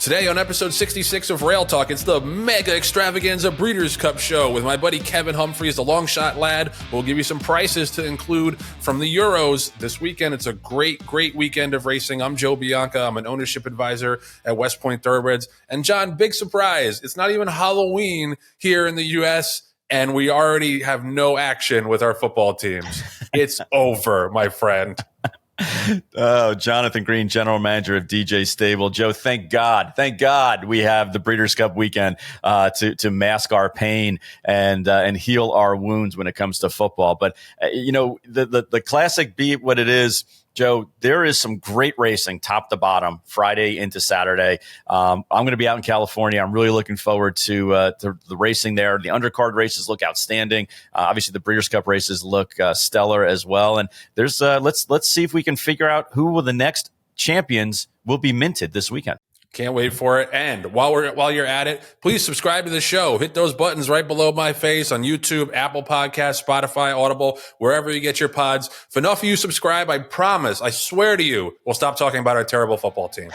Today on episode 66 of Rail Talk, it's the mega extravaganza Breeders Cup show with my buddy Kev Humphreys, the Longshot Lad. We'll give you some prices to include from the Euros this weekend. It's a great weekend of racing. I'm Joe Bianca. I'm an ownership advisor at West Point Thoroughbreds. And John, big surprise. It's not even Halloween here in the U.S., and we already have no action with our football teams. It's over, my friend. Oh, Jonathan Green, general manager of DJ Stable. Joe, thank God we have the Breeders' Cup weekend to mask our pain and heal our wounds when it comes to football. But the classic, be it what it is, Joe, there is some great racing top to bottom Friday into Saturday. I'm going to be out in California. I'm really looking forward to the racing there. The undercard races look outstanding. Obviously, the Breeders' Cup races look stellar as well. And there's let's see if we can figure out who will the next champions will be minted this weekend. Can't wait for it. And while you're at it, please subscribe to the show. Hit those buttons right below my face on YouTube, Apple Podcasts, Spotify, Audible, wherever you get your pods. If enough of you subscribe, I promise, I swear to you, we'll stop talking about our terrible football teams.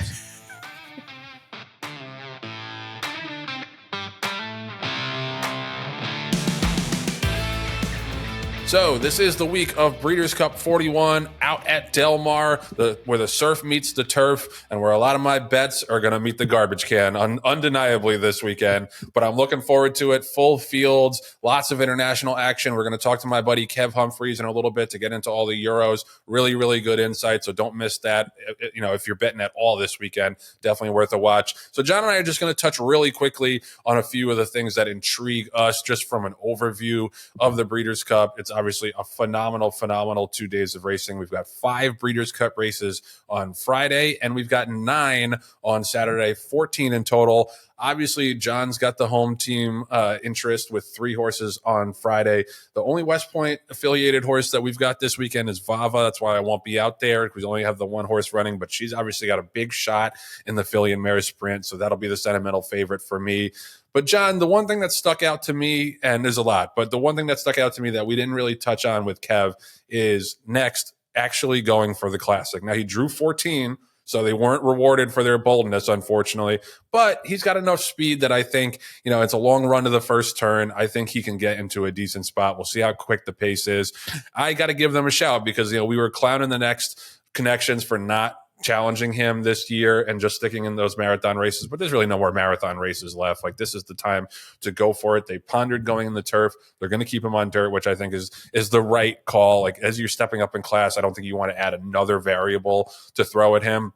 So this is the week of Breeders' Cup 41 out at Del Mar, where the surf meets the turf and where a lot of my bets are going to meet the garbage can undeniably this weekend. But I'm looking forward to it. Full fields, lots of international action. We're going to talk to my buddy Kev Humphreys in a little bit to get into all the Euros. Really, really good insight. So don't miss that. If you're betting at all this weekend, definitely worth a watch. So John and I are just going to touch really quickly on a few of the things that intrigue us just from an overview of the Breeders' Cup. It's obviously a phenomenal 2 days of racing. We've got 5 Breeders' Cup races on Friday, and we've got 9 on Saturday, 14 in total. Obviously, John's got the home team interest with 3 horses on Friday. The only West Point affiliated horse that we've got this weekend is Vava. That's why I won't be out there because we only have the one horse running, but she's obviously got a big shot in the filly and mare sprint, so that'll be the sentimental favorite for me. But John, the one thing that stuck out to me, and there's a lot, but the one thing that stuck out to me that we didn't really touch on with Kev is Next actually going for the Classic. Now, he drew 14, so they weren't rewarded for their boldness, unfortunately. But he's got enough speed that I think, it's a long run to the first turn. I think he can get into a decent spot. We'll see how quick the pace is. I got to give them a shout because, we were clowning the Next connections for not challenging him this year and just sticking in those marathon races, but there's really no more marathon races left. Like, this is the time to go for it. They pondered going in the turf. They're going to keep him on dirt, which I think is the right call. Like, as you're stepping up in class, I don't think you want to add another variable to throw at him.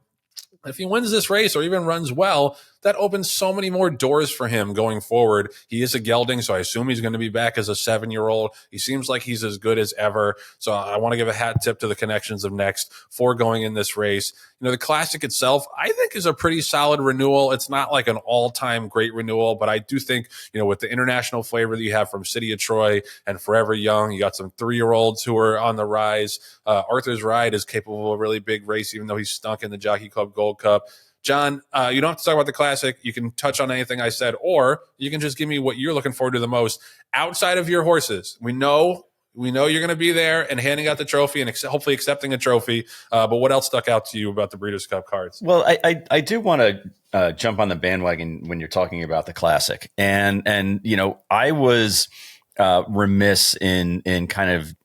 If he wins this race or even runs well, that opens so many more doors for him going forward. He is a gelding, so I assume he's going to be back as a 7-year-old. He seems like he's as good as ever. So I want to give a hat tip to the connections of Next for going in this race. The Classic itself, I think, is a pretty solid renewal. It's not like an all-time great renewal, but I do think, with the international flavor that you have from City of Troy and Forever Young, you got some 3-year-olds who are on the rise. Arthur's Ride is capable of a really big race, even though he's stunk in the Jockey Club Gold Cup. John, you don't have to talk about the Classic. You can touch on anything I said, or you can just give me what you're looking forward to the most outside of your horses. We know you're going to be there and handing out the trophy and hopefully accepting a trophy. But what else stuck out to you about the Breeders' Cup cards? Well, I do want to jump on the bandwagon when you're talking about the Classic, and I was remiss in kind of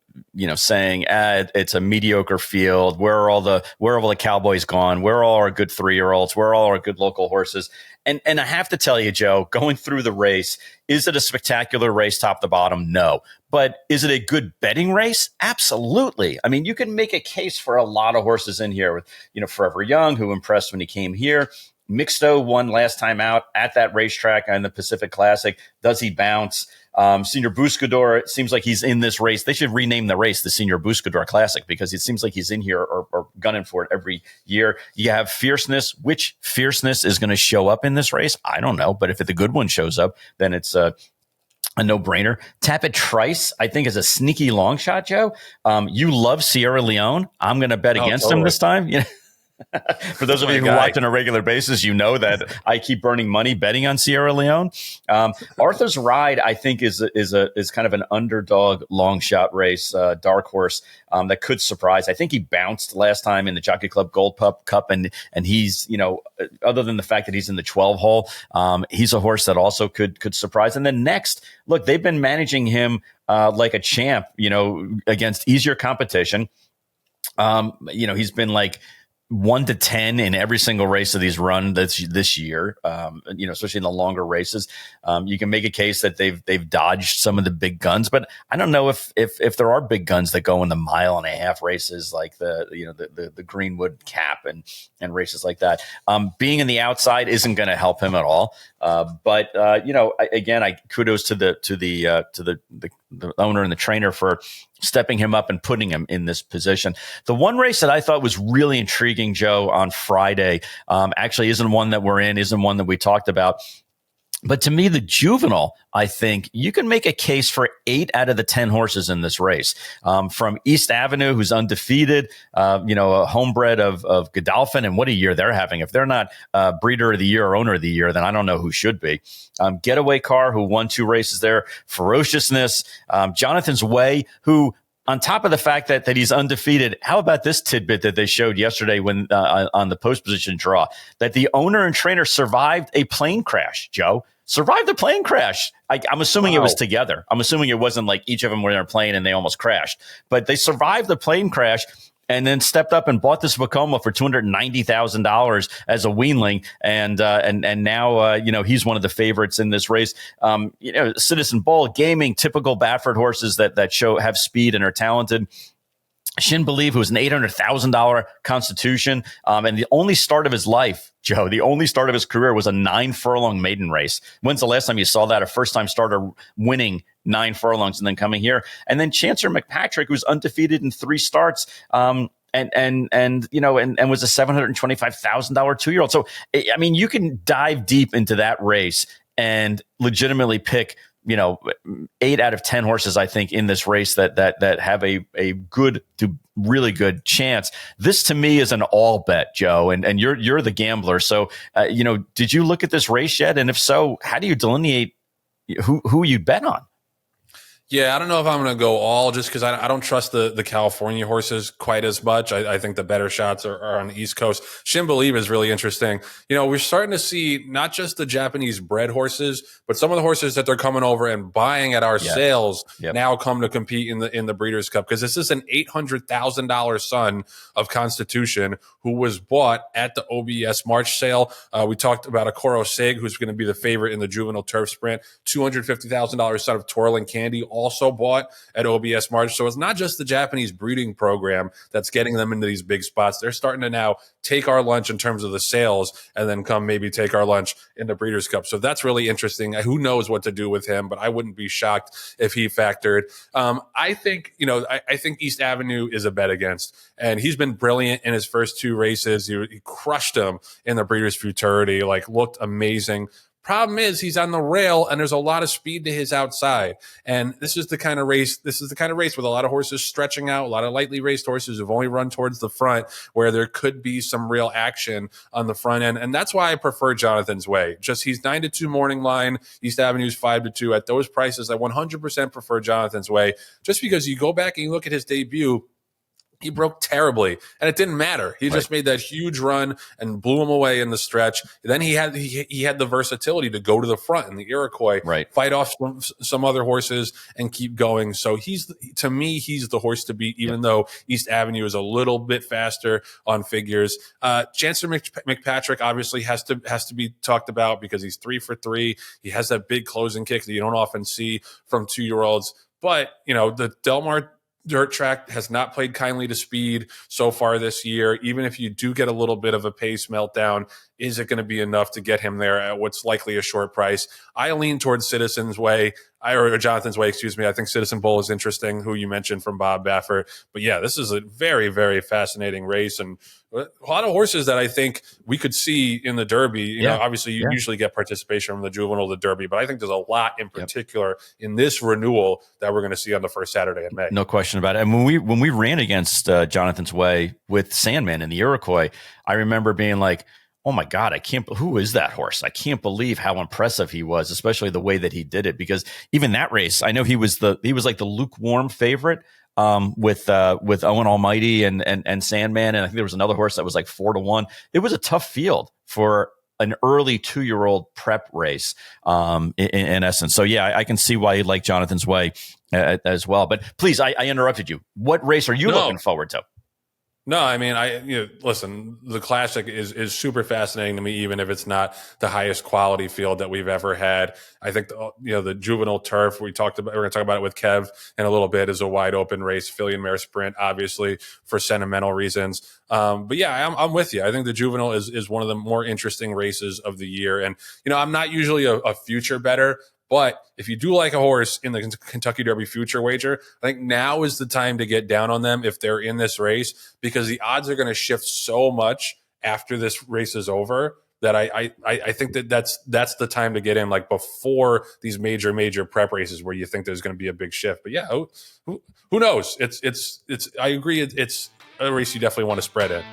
saying it's a mediocre field. Where are all the Cowboys gone? Where are all our good 3-year-olds? Where are all our good local horses? And I have to tell you, Joe, going through the race, is it a spectacular race top to bottom? No. But is it a good betting race? Absolutely. I mean, you can make a case for a lot of horses in here with, Forever Young, who impressed when he came here. Mixto won last time out at that racetrack on the Pacific Classic. Does he bounce? Senior Buscador, it seems like he's in this race. They should rename the race the Senior Buscador Classic because it seems like he's in here or gunning for it every year. You have Fierceness. Which Fierceness is going to show up in this race? I don't know. But if the good one shows up, then it's a no-brainer. Tapit Trice, I think, is a sneaky long shot, Joe. You love Sierra Leone. I'm going to bet against him this time. For those of you who watch on a regular basis, you know that I keep burning money betting on Sierra Leone. Arthur's Ride, I think, is kind of an underdog long shot race, dark horse that could surprise. I think he bounced last time in the Jockey Club Gold Cup, and he's, other than the fact that he's in the 12 hole, he's a horse that also could surprise. And then next, look, they've been managing him like a champ, against easier competition. He's been like 1-10 in every single race of these run this year, especially in the longer races. You can make a case that they've dodged some of the big guns, but I don't know if there are big guns that go in the 1.5 mile races like the Greenwood Cap and races like that. Being in the outside isn't going to help him at all. But I kudos to the owner and the trainer for stepping him up and putting him in this position. The one race that I thought was really intriguing, Joe, on Friday, actually isn't one that we're in, isn't one that we talked about. But to me, the juvenile, I think you can make a case for 8 out of the 10 horses in this race. From East Avenue, who's undefeated, a homebred of Godolphin, and what a year they're having. If they're not breeder of the year or owner of the year, then I don't know who should be. Getaway Car, who won 2 races there. Ferociousness. Jonathan's Way, who, on top of the fact that he's undefeated, how about this tidbit that they showed yesterday when on the post position draw, that the owner and trainer survived a plane crash, Joe. Survived a plane crash. I'm assuming It was together. I'm assuming it wasn't like each of them were in a plane and they almost crashed. But they survived the plane crash and then stepped up and bought this Vacoma for $290,000 as a weanling, and now he's one of the favorites in this race. Citizen Bull, Gaming, typical Baffert horses that have speed and are talented. Shin Believe, who was an $800,000 Constitution, and the only start of his life, Joe, the only start of his career was a 9-furlong maiden race. When's the last time you saw that? A first-time starter winning 9 furlongs and then coming here. And then Chancer McPatrick, who's undefeated in 3 starts, and was a $725,000 2-year-old. So, I mean, you can dive deep into that race and legitimately pick 8 out of 10 horses, I think, in this race that have a good to really good chance. This to me is an all bet, Joe, and you're the gambler. So, did you look at this race yet? And if so, how do you delineate who you'd bet on? Yeah, I don't know if I'm going to go all, just because I don't trust the California horses quite as much. I think the better shots are on the East Coast. Shin Believe is really interesting. We're starting to see not just the Japanese bred horses, but some of the horses that they're coming over and buying at our sales now come to compete in the Breeders' Cup, because this is an $800,000 son of Constitution who was bought at the OBS March sale. We talked about a Koro Sig, who's going to be the favorite in the juvenile turf sprint. $250,000 son of Twirling Candy, also bought at OBS March. So it's not just the Japanese breeding program that's getting them into these big spots. They're starting to now take our lunch in terms of the sales and then come maybe take our lunch in the Breeders' Cup. So that's really interesting. Who knows what to do with him, but I wouldn't be shocked if he factored. I think East Avenue is a bet against, and he's been brilliant in his first 2 races. He crushed them in the Breeders' Futurity, looked amazing. Problem is he's on the rail and there's a lot of speed to his outside. And this is the kind of race with a lot of horses stretching out, a lot of lightly raced horses who've only run towards the front, where there could be some real action on the front end. And that's why I prefer Jonathan's Way. Just he's 9-2 morning line. East Avenue's 5-2. At those prices, I 100% prefer Jonathan's Way, just because you go back and you look at his debut. He broke terribly, and it didn't matter. He just made that huge run and blew him away in the stretch. Then he had the versatility to go to the front in the Iroquois, fight off some other horses, and keep going. So he's the horse to beat, even though East Avenue is a little bit faster on figures. Chancer McPatrick obviously has to be talked about because he's 3 for 3. He has that big closing kick that you don't often see from 2-year-olds. But the Del Mar dirt track has not played kindly to speed so far this year. Even if you do get a little bit of a pace meltdown, is it going to be enough to get him there at what's likely a short price? I lean towards Jonathan's Way, excuse me. I think Citizen Bull is interesting, who you mentioned from Bob Baffert. But yeah, this is a very, very fascinating race. And a lot of horses that I think we could see in the Derby. You know, obviously you Yeah. usually get participation from the juvenile, the Derby, but I think there's a lot in particular in this renewal that we're going to see on the first Saturday in May. No question about it. And when we ran against Jonathan's Way with Sandman and the Iroquois, I remember being like, oh my God, who is that horse? I can't believe how impressive he was, especially the way that he did it. Because even that race, I know he was like the lukewarm favorite with Owen Almighty and Sandman. And I think there was another horse that was like 4-1. It was a tough field for an early 2-year-old prep race, in essence. So yeah, I can see why you like Jonathan's Way as well. But please, I interrupted you. What race are you looking forward to? No, I mean, listen, the Classic is super fascinating to me, even if it's not the highest quality field that we've ever had. I think, the juvenile turf, we're going to talk about it with Kev in a little bit, is a wide open race, filly and mare sprint, obviously for sentimental reasons. But yeah, I'm with you. I think the juvenile is one of the more interesting races of the year. And, I'm not usually a future bettor, but if you do like a horse in the Kentucky Derby future wager, I think now is the time to get down on them if they're in this race, because the odds are going to shift so much after this race is over that I think that's the time to get in, like before these major prep races where you think there's going to be a big shift. But yeah, who knows? It's I agree. It's a race you definitely want to spread in.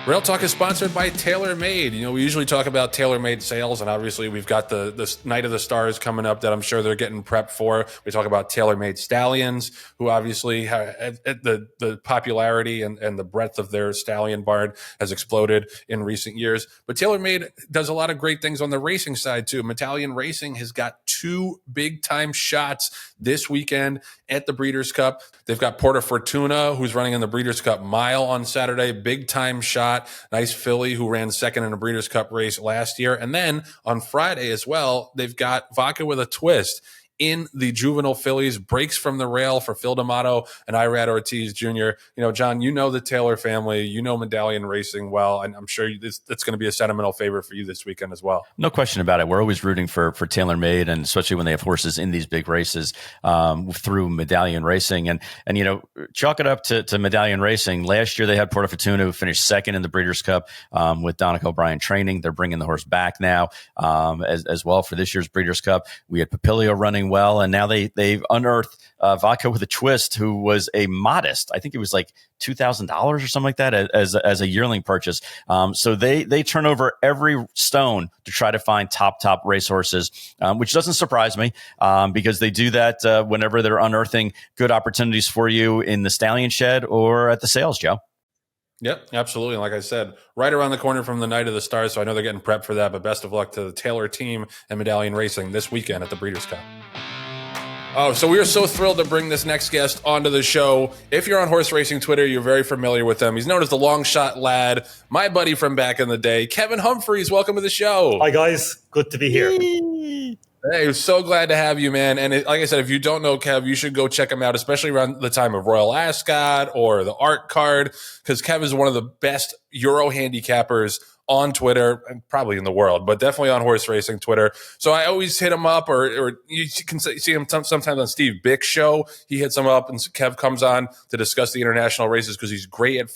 Rail Talk is sponsored by TaylorMade. We usually talk about TaylorMade sales, and obviously we've got the Night of the Stars coming up that I'm sure they're getting prepped for. We talk about TaylorMade stallions, who obviously have the popularity and the breadth of their stallion barn has exploded in recent years. But TaylorMade does a lot of great things on the racing side too. Medallion Racing has got 2 big-time shots this weekend at the Breeders' Cup. They've got Porta Fortuna, who's running in the Breeders' Cup Mile on Saturday, big-time shot. Nice filly who ran second in a Breeders' Cup race last year. And then on Friday as well, they've got Vodka with a Twist in the juvenile fillies, breaks from the rail for Phil D'Amato and Irad Ortiz Jr. John, the Taylor family, Medallion Racing well, and I'm sure it's going to be a sentimental favorite for you this weekend as well. No question about it. We're always rooting for TaylorMade, and especially when they have horses in these big races through Medallion Racing. And chalk it up to Medallion Racing. Last year they had Porta Fortuna, who finished second in the Breeders' Cup with Donica O'Brien training. They're bringing the horse back now as well for this year's Breeders' Cup. We had Papilio running well, and now they've unearthed Vodka with a Twist, who was a modest, I think it was like $2,000 or something like that as a yearling purchase. So they turn over every stone to try to find top racehorses, which doesn't surprise me because they do that whenever they're unearthing good opportunities for you in the stallion shed or at the sales, Joe. Yep, absolutely. And like I said, right around the corner from the Night of the Stars, so I know they're getting prepped for that, but best of luck to the Taylor team and Medallion Racing this weekend at the Breeders' Cup. Oh, so we are so thrilled to bring this next guest onto the show. If you're on horse racing Twitter, you're very familiar with him. He's known as the Longshot Lad, my buddy from back in the day, Kev Humphreys. Welcome to the show. Hi, guys. Good to be here. Hey, so glad to have you, man. And like I said, if you don't know Kev, you should go check him out, especially around the time of Royal Ascot or the Art Card, because Kev is one of the best Euro handicappers on Twitter, and probably in the world, but definitely on horse racing Twitter. So I always hit him up, or you can see him sometimes on Steve Bick's show. He hits him up, and Kev comes on to discuss the international races because he's great at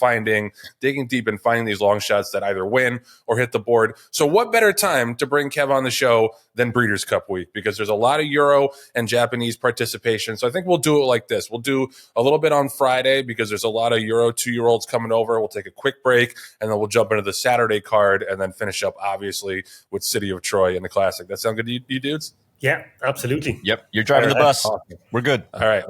digging deep and finding these long shots that either win or hit the board. So what better time to bring Kev on the show than Breeders' Cup week, because there's a lot of Euro and Japanese participation. So I think we'll do it like this. We'll do a little bit on Friday because there's a lot of Euro 2-year-olds coming over. We'll take a quick break, and then we'll jump into the Saturday card and then finish up, obviously, with City of Troy and the Classic. That sound good to you dudes? Yeah, absolutely. Yep, you're driving the bus. Awesome. We're good. All right,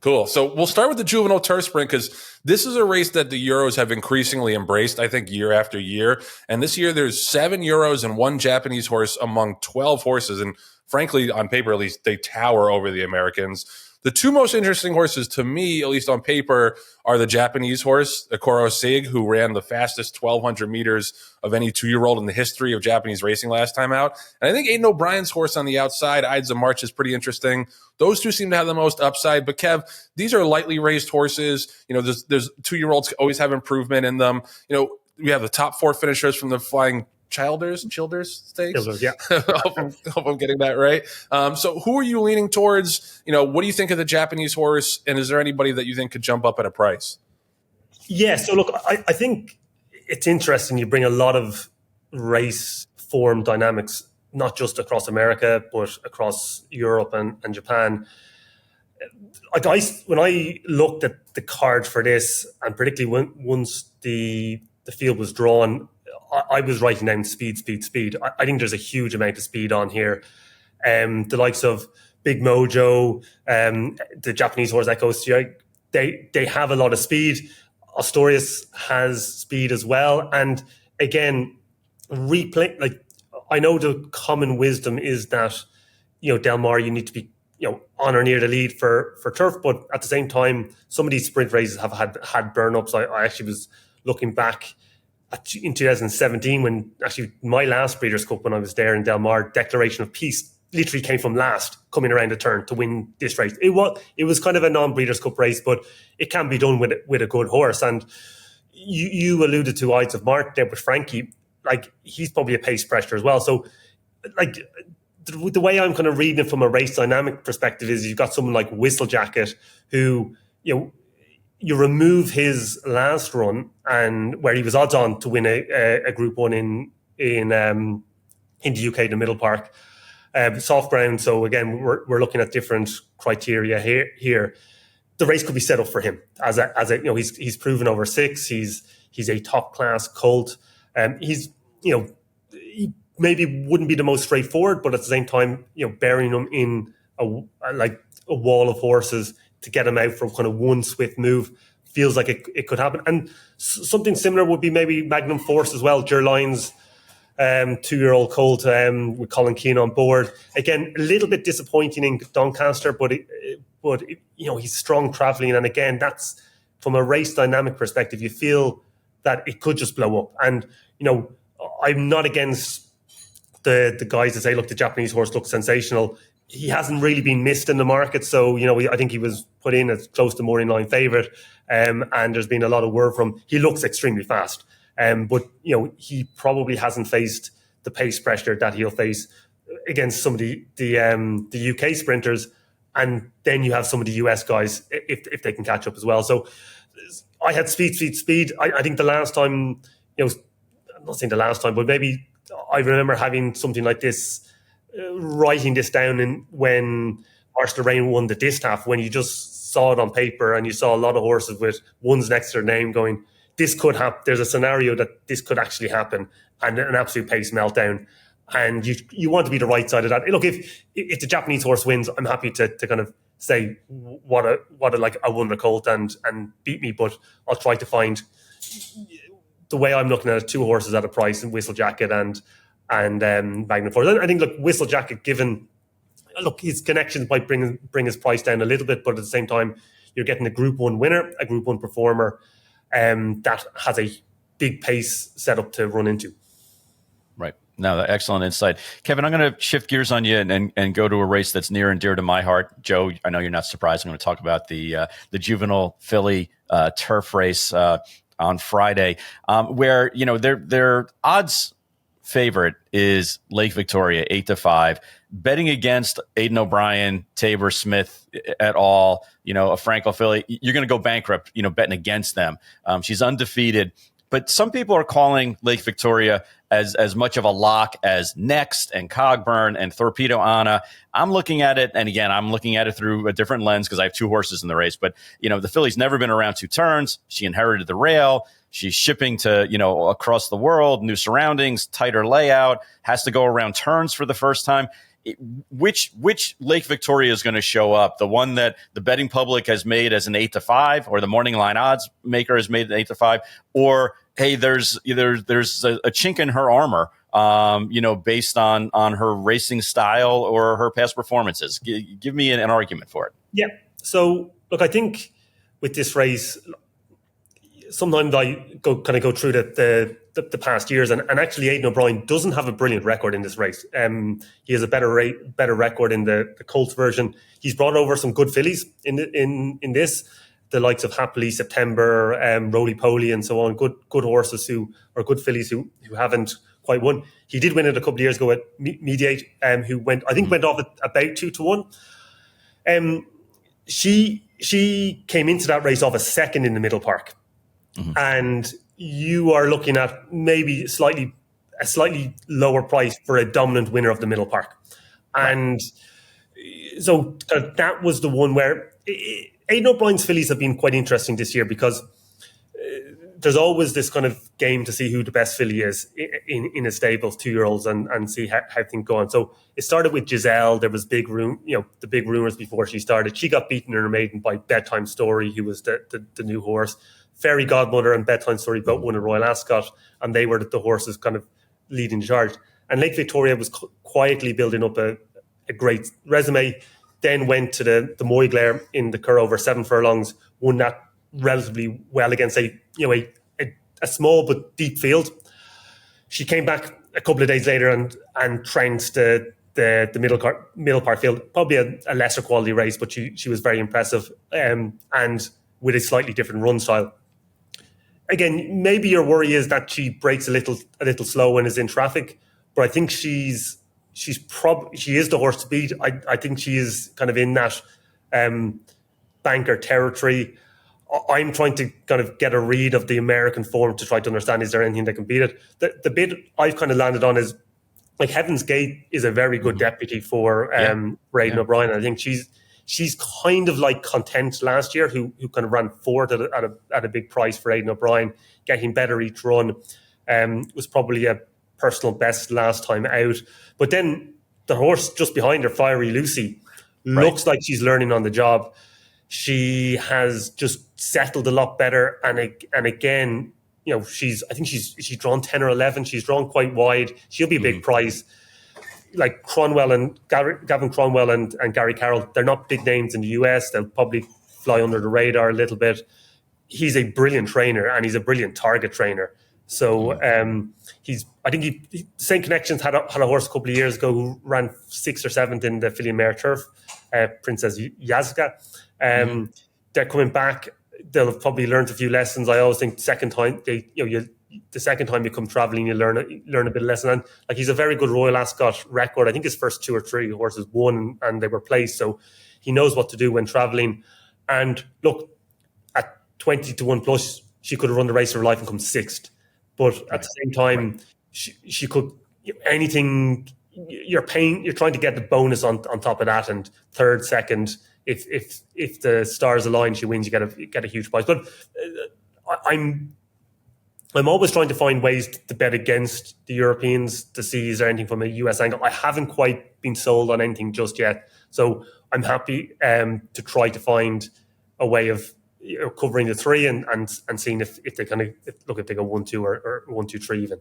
cool. So we'll start with the juvenile turf sprint because this is a race that the Euros have increasingly embraced, I think, year after year. And this year there's 7 Euros and 1 Japanese horse among 12 horses. And frankly, on paper at least, they tower over the Americans. The 2 most interesting horses to me, at least on paper, are the Japanese horse, Akoro Sig, who ran the fastest 1,200 meters of any 2-year-old in the history of Japanese racing last time out. And I think Aidan O'Brien's horse on the outside, Ides of March, is pretty interesting. Those 2 seem to have the most upside. But Kev, these are lightly raised horses. There's 2-year-olds always have improvement in them. We have the top 4 finishers from the Flying Childers Stakes. Childers, yeah. hope I'm getting that right. So who are you leaning towards? What do you think of the Japanese horse? And is there anybody that you think could jump up at a price? Yeah, so look, I think it's interesting. You bring a lot of race form dynamics, not just across America, but across Europe and Japan. Like when I looked at the card for this, and particularly once the field was drawn, I was writing down speed. I think there's a huge amount of speed on here. The likes of Big Mojo, the Japanese horse that goes to, they have a lot of speed. Astorius has speed as well. And again, I know the common wisdom is that, Del Mar, you need to be, on or near the lead for turf. But at the same time, some of these sprint races have had burn-ups. I actually was looking back in 2017 when actually my last Breeders' Cup when I was there in Del Mar, Declaration of Peace literally came from last coming around the turn to win this race. It was kind of a non-Breeders' Cup race, but it can be done with a good horse. And you alluded to Ides of March there with Frankie. Like, he's probably a pace pressure as well. So, like, the way I'm kind of reading it from a race dynamic perspective is you've got someone like Whistlejacket who, you remove his last run and where he was odds on to win a Group 1 in the UK, the Middle Park. Soft ground. So again, we're looking at different criteria here. The race could be set up for him as a he's proven over 6. He's a top class colt. He maybe wouldn't be the most straightforward, but at the same time, burying him in a wall of horses to get him out from kind of one swift move feels like it could happen. And something similar would be maybe Magnum Force as well. Jerline's 2-year-old colt with Colin Keane on board. Again, a little bit disappointing in Doncaster, but he's strong travelling. And again, that's from a race dynamic perspective, you feel that it could just blow up. And, I'm not against the guys that say, look, the Japanese horse looks sensational. He hasn't really been missed in the market. So, I think he was put in as close to morning line favourite. And there's been a lot of word from him. He looks extremely fast. But, he probably hasn't faced the pace pressure that he'll face against some of the UK sprinters. And then you have some of the US guys if they can catch up as well. So I had speed. I think the last time, I'm not saying the last time, but maybe I remember having something like this, writing this down when Marsh Lorraine won the Distaff, when you just saw it on paper and you saw a lot of horses with ones next to their name going, this could happen. There's a scenario that this could actually happen, and an absolute pace meltdown. And you want to be the right side of that. Look, if the Japanese horse wins, I'm happy to kind of say what a I won the colt and beat me, but I'll try to find the way I'm looking at it, 2 horses at a price, and Whistlejacket and Magnum Force. I think, look, Whistlejacket, given his connections might bring his price down a little bit, but at the same time, you're getting a Group 1 winner, a Group 1 performer. That has a big pace set up to run into. Right. No, excellent insight. Kevin, I'm going to shift gears on you and go to a race that's near and dear to my heart. Joe, I know you're not surprised. I'm going to talk about the juvenile filly turf race on Friday, where their odds favorite is Lake Victoria, 8-5. Betting against Aidan O'Brien, Tabor Smith et al., a Franco filly, you're going to go bankrupt, betting against them. She's undefeated. But some people are calling Lake Victoria as much of a lock as Next and Cogburn and Torpedo Anna. I'm looking at it, and again, I'm looking at it through a different lens because I have 2 horses in the race. But, the filly's never been around 2 turns. She inherited the rail. She's shipping to, across the world, new surroundings, tighter layout, has to go around turns for the first time. Which Lake Victoria is going to show up? The one that the betting public has made as an 8-5, or the morning line odds maker has made an 8-5, or hey, there's a chink in her armor, based on her racing style or her past performances. Give me an argument for it. Yeah. So look, I think with this race, sometimes I go through the past years, and actually Aidan O'Brien doesn't have a brilliant record in this race. He has a better record in the Colts version. He's brought over some good fillies in this, the likes of Happily September, Roly Poly, and so on. Good horses who are good fillies who haven't quite won. He did win it a couple of years ago at Mediate, who went off at about 2-1. She came into that race off a second in the Middle Park. Mm-hmm. And you are looking at maybe a slightly lower price for a dominant winner of the Middle Park. And so that was the one where Aidan O'Brien's fillies have been quite interesting this year, because there's always this kind of game to see who the best filly is in a stable of 2-year-olds and see how things go on. So it started with Giselle. There was the big rumors before she started. She got beaten in her maiden by Bedtime Story, who was the new horse. Fairy Godmother and Bedtime Story both won a Royal Ascot, and they were the horses kind of leading the charge. And Lake Victoria was quietly building up a great resume, then went to the Moyglaire in the Cur over 7 furlongs, won that relatively well against a small but deep field. She came back a couple of days later and trounced the middle part field, probably a lesser quality race, but she was very impressive, and with a slightly different run style. Again, maybe your worry is that she breaks a little slow and is in traffic, but I think she is the horse to beat. I think she is kind of in that banker territory. I'm trying to kind of get a read of the American form to try to understand, is there anything that can beat it? The bit I've kind of landed on is, like, Heaven's Gate is a very good deputy for Aidan O'Brien. I think she's kind of like Content last year, who kind of ran fourth at a big price for Aidan O'Brien, getting better each run. Was probably a personal best last time out. But then the horse just behind her, Fiery Lucy, looks like she's learning on the job. She has just settled a lot better, and again, I think she's drawn 10 or 11. She's drawn quite wide. She'll be a big prize. Like Cronwell and Gavin Cronwell and Gary Carroll, they're not big names in the US. They'll probably fly under the radar a little bit. He's a brilliant trainer, and he's a brilliant target trainer. So I think St. Connections had a horse a couple of years ago who ran 6th or 7th in the Filly Mare Turf, Princess Yazga. They're coming back. They'll have probably learned a few lessons. I always think the second time you come traveling, you learn a bit of lesson. And like, he's a very good Royal Ascot record. I think his first 2 or 3 horses won and they were placed. So he knows what to do when traveling. And look, at 20 to 1 plus, she could have run the race of her life and come 6th. But at the same time, she could anything. You're trying to get the bonus on top of that, and 3rd, 2nd. If the stars align, she wins. You get a huge prize. But I'm always trying to find ways to bet against the Europeans to see, is there anything from a US angle. I haven't quite been sold on anything just yet, so I'm happy to try to find a way of covering the 3 and seeing if they kind of if they go 1-2 or 1-2-3 even.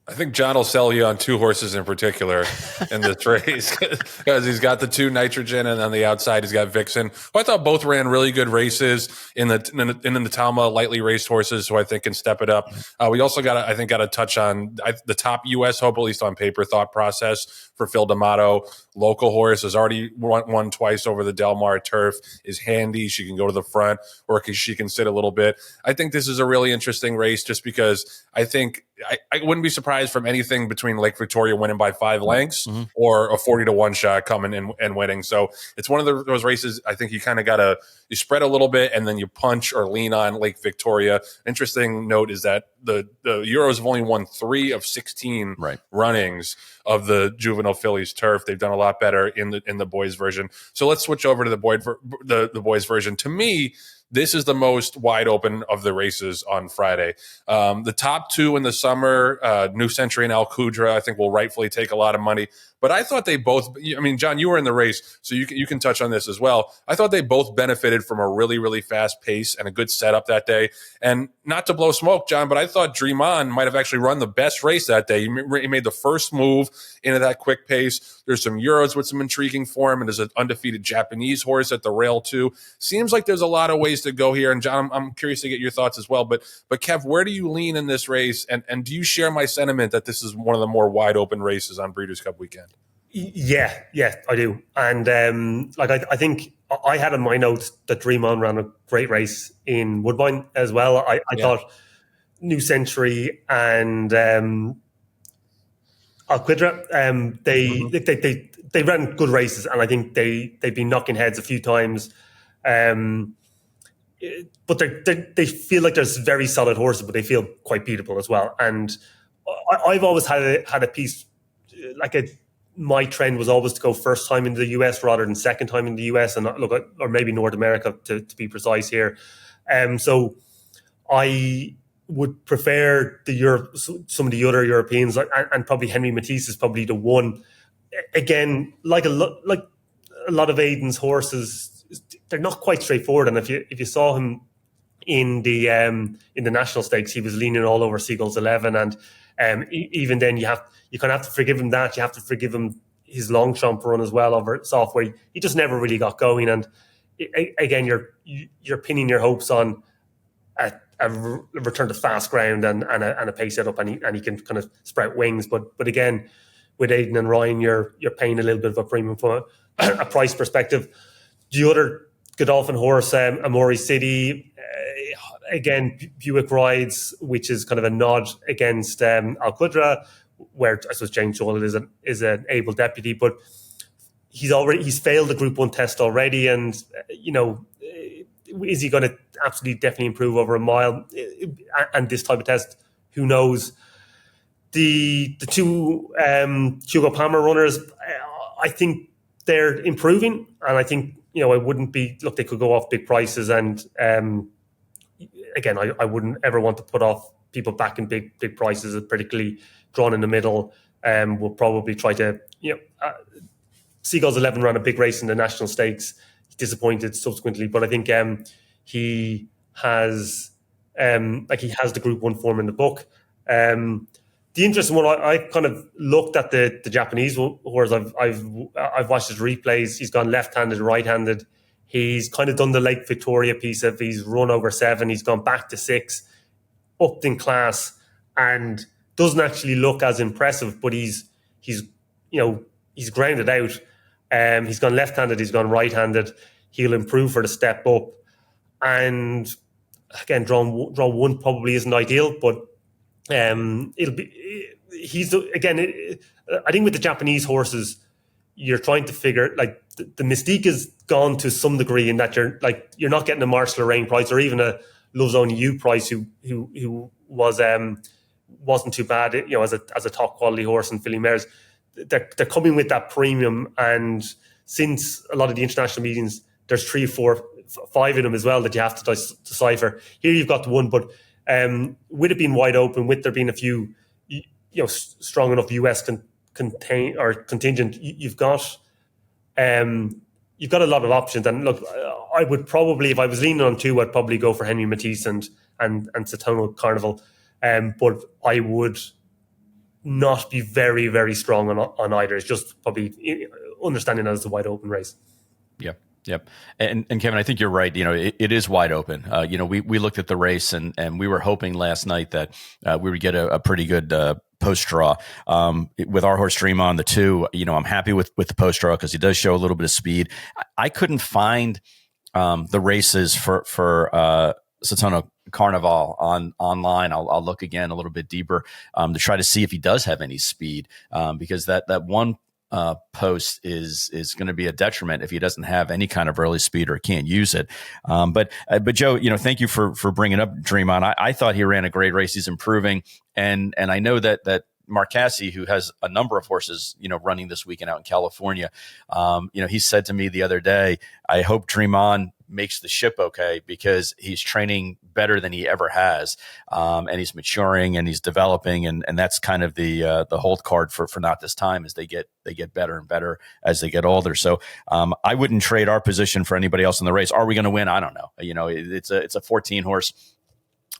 I think John will sell you on 2 horses in particular in this race, because he's got the 2 Nitrogen, and on the outside he's got Vixen, who I thought both ran really good races in the Talma lightly raced horses, who I think can step it up. We also got to touch on the top U.S. hope, at least on paper, Thought Process for Phil D'Amato. Local horse has already won twice over the Del Mar turf, is handy. She can go to the front, or she can sit a little bit. I think this is a really interesting race, just because I think I wouldn't be surprised from anything between Lake Victoria winning by 5 lengths or a 40 to 1 shot coming in and winning. So it's one of those races I think you kind of you spread a little bit and then you punch or lean on Lake Victoria. Interesting note is that the Euros have only won 3 of 16 runnings of the juvenile fillies turf. They've done a lot better in the boys version. So let's switch over to the boys version. To me, this is the most wide open of the races on Friday. The top 2 in the summer, New Century and Al Qudra, I think will rightfully take a lot of money. But I thought they both, I mean, John, you were in the race, so you can touch on this as well. I thought they both benefited from a really, really fast pace and a good setup that day. And not to blow smoke, John, but I thought Dream On might have actually run the best race that day. He made the first move into that quick pace. There's some Euros with some intriguing form, and there's an undefeated Japanese horse at the rail too. Seems like there's a lot of ways to go here. And John, I'm curious to get your thoughts as well. But Kev, where do you lean in this race? And do you share my sentiment that this is one of the more wide open races on Breeders' Cup weekend? Yeah, I do. And I think I had in my notes that Dream On ran a great race in Woodbine as well. I thought New Century and Alquidra, they ran good races, and I think they've been knocking heads a few times. but they feel like there's very solid horses, but they feel quite beatable as well. And I've always had a piece like my trend was always to go first time in the US rather than second time in the US, and look, or maybe North America to be precise here. So I would prefer some of the other Europeans, and probably Henry Matisse is probably the one. Again, like a lot of Aidan's horses, they're not quite straightforward. And if you saw him in the national stakes, he was leaning all over Seagull's 11, and even then you kind of have to forgive him that. You have to forgive him his Longshot run as well over soft, where he just never really got going. And again, you're pinning your hopes on a return to fast ground and a pace setup, and he can kind of sprout wings. But again, with Aidan and Ryan, you're paying a little bit of a premium from a price perspective. The other Godolphin horse, Amori City, again, Buick rides, which is kind of a nod against Al Qudra, where I suppose James Joel is an able deputy, but he's failed the Group 1 test already, and is he going to absolutely definitely improve over a mile and this type of test? Who knows? The two Hugo Palmer runners, I think they're improving, and I think I wouldn't be they could go off big prices, and again, I wouldn't ever want to put off people back in big prices, particularly drawn in the middle. We'll probably try to Seagull's 11 ran a big race in the national stakes. Disappointed subsequently, but I think he has the Group 1 form in the book. The interesting one, I kind of looked at the Japanese horse. I've watched his replays. He's gone left-handed, right-handed. He's kind of done the Lake Victoria piece of he's run over 7. He's gone back to 6, upped in class, and doesn't actually look as impressive. But he's grounded out. He's gone left-handed. He's gone right-handed. He'll improve for the step up. And again, draw 1 probably isn't ideal, but it'll be. I think with the Japanese horses, you're trying to figure the mystique is gone to some degree in that you're not getting a Marshall Lorraine price or even a Loves Only You price who wasn't too bad as a top quality horse in filly mares. They're coming with that premium, and since a lot of the international meetings, there's 3, 4, 5 of them as well that you have to decipher. Here you've got the one, but with it being wide open, with there being a few strong enough US contingent, you've got a lot of options. And look, I would probably, if I was leaning on 2, I'd probably go for Henry Matisse and Satono Carnival, but I would not be very, very strong on either. It's just probably understanding that as a wide open race. Yep. And Kevin, I think you're right. It is wide open. We looked at the race and we were hoping last night that we would get a pretty good post draw with our horse Dream On the 2. I'm happy with the post draw because he does show a little bit of speed. I couldn't find the races for Satono Carnival online. I'll look again a little bit deeper to try to see if he does have any speed because that one post is going to be a detriment if he doesn't have any kind of early speed or can't use it. But Joe, thank you for bringing up Dream On. I thought he ran a great race. He's improving, and I know that Mark Cassey, who has a number of horses, running this weekend out in California, he said to me the other day, I hope Dream On makes the ship okay because he's training better than he ever has, and he's maturing and he's developing, and that's kind of the hold card for Not This Time is they get better and better as they get older. So I wouldn't trade our position for anybody else in the race. Are we going to win? I don't know. It's a 14 horse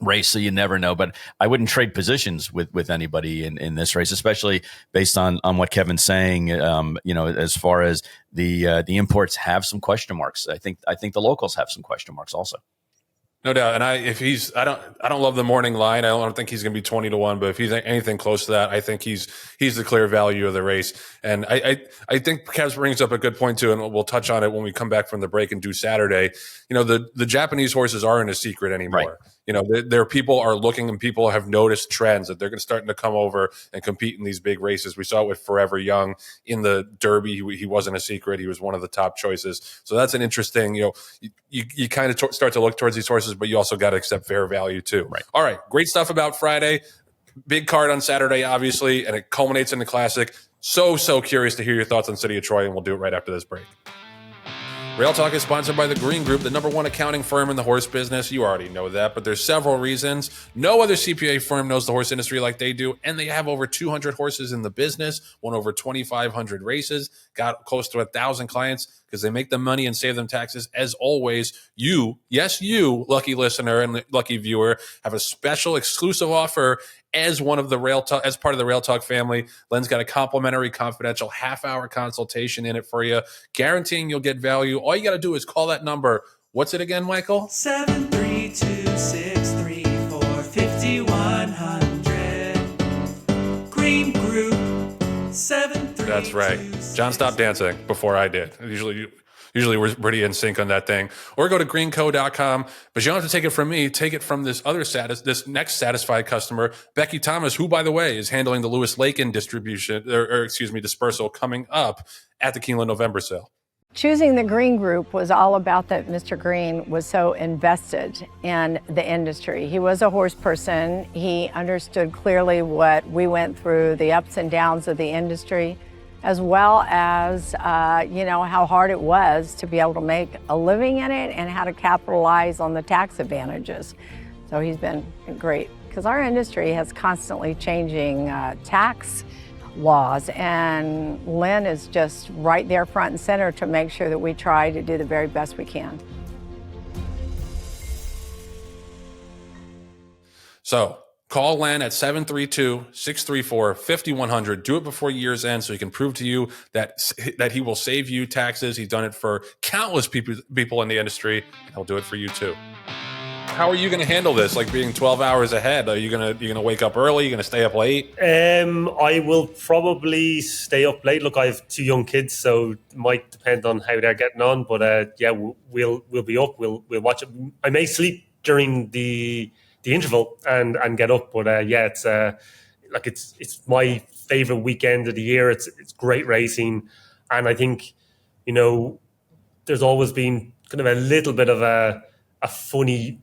race, so you never know, but I wouldn't trade positions with anybody in this race, especially based on what Kevin's saying. As far as the imports have some question marks. I think the locals have some question marks also. No doubt. And I don't love the morning line. I don't think he's going to be 20-1, but if he's anything close to that, I think he's the clear value of the race. And I think Kev brings up a good point too, and we'll touch on it when we come back from the break and do Saturday. The Japanese horses aren't a secret anymore. There people are looking, and people have noticed trends that they're starting to come over and compete in these big races. We saw it with Forever Young in the Derby. He wasn't a secret. He was one of the top choices. So that's an interesting, you kind of start to look towards these horses, but you also got to accept fair value too. Right. All right. Great stuff about Friday. Big card on Saturday, obviously, and it culminates in the Classic. So curious to hear your thoughts on City of Troy, and we'll do it right after this break. Rail Talk is sponsored by the Green Group, the #1 accounting firm in the horse business. You already know that, but there's several reasons. No other CPA firm knows the horse industry like they do, and they have over 200 horses in the business, won over 2,500 races, got close to 1,000 clients because they make them money and save them taxes. As always, you, lucky listener and lucky viewer, have a special exclusive offer as part of the Rail Talk family. Len's got a complimentary, confidential half-hour consultation in it for you, guaranteeing you'll get value. All you got to do is call that number. What's it again, Michael? 732-634-5100. Green Group. 732. That's right. John stopped dancing before I did. Usually we're pretty in sync on that thing. Or go to greenco.com. But you don't have to take it from me. Take it from this next satisfied customer, Becky Thomas, who, by the way, is handling the Lewis Lakin dispersal coming up at the Keeneland November sale. Choosing the Green Group was all about that Mr. Green was so invested in the industry. He was a horse person. He understood clearly what we went through, the ups and downs of the industry, as well as, how hard it was to be able to make a living in it and how to capitalize on the tax advantages. So he's been great because our industry has constantly changing tax laws, and Len is just right there front and center to make sure that we try to do the very best we can. So call Len at 732-634-5100. Do it before year's end so he can prove to you that he will save you taxes. He's done it for countless people in the industry, and he'll do it for you too. How are you going to handle this? Like being 12 hours ahead? Are you gonna wake up early? You gonna stay up late? I will probably stay up late. Look, I have 2 young kids, so it might depend on how they're getting on. But we'll be up. We'll watch it. I may sleep during the interval and get up. But it's it's my favorite weekend of the year. It's great racing, and I think there's always been kind of a little bit of a funny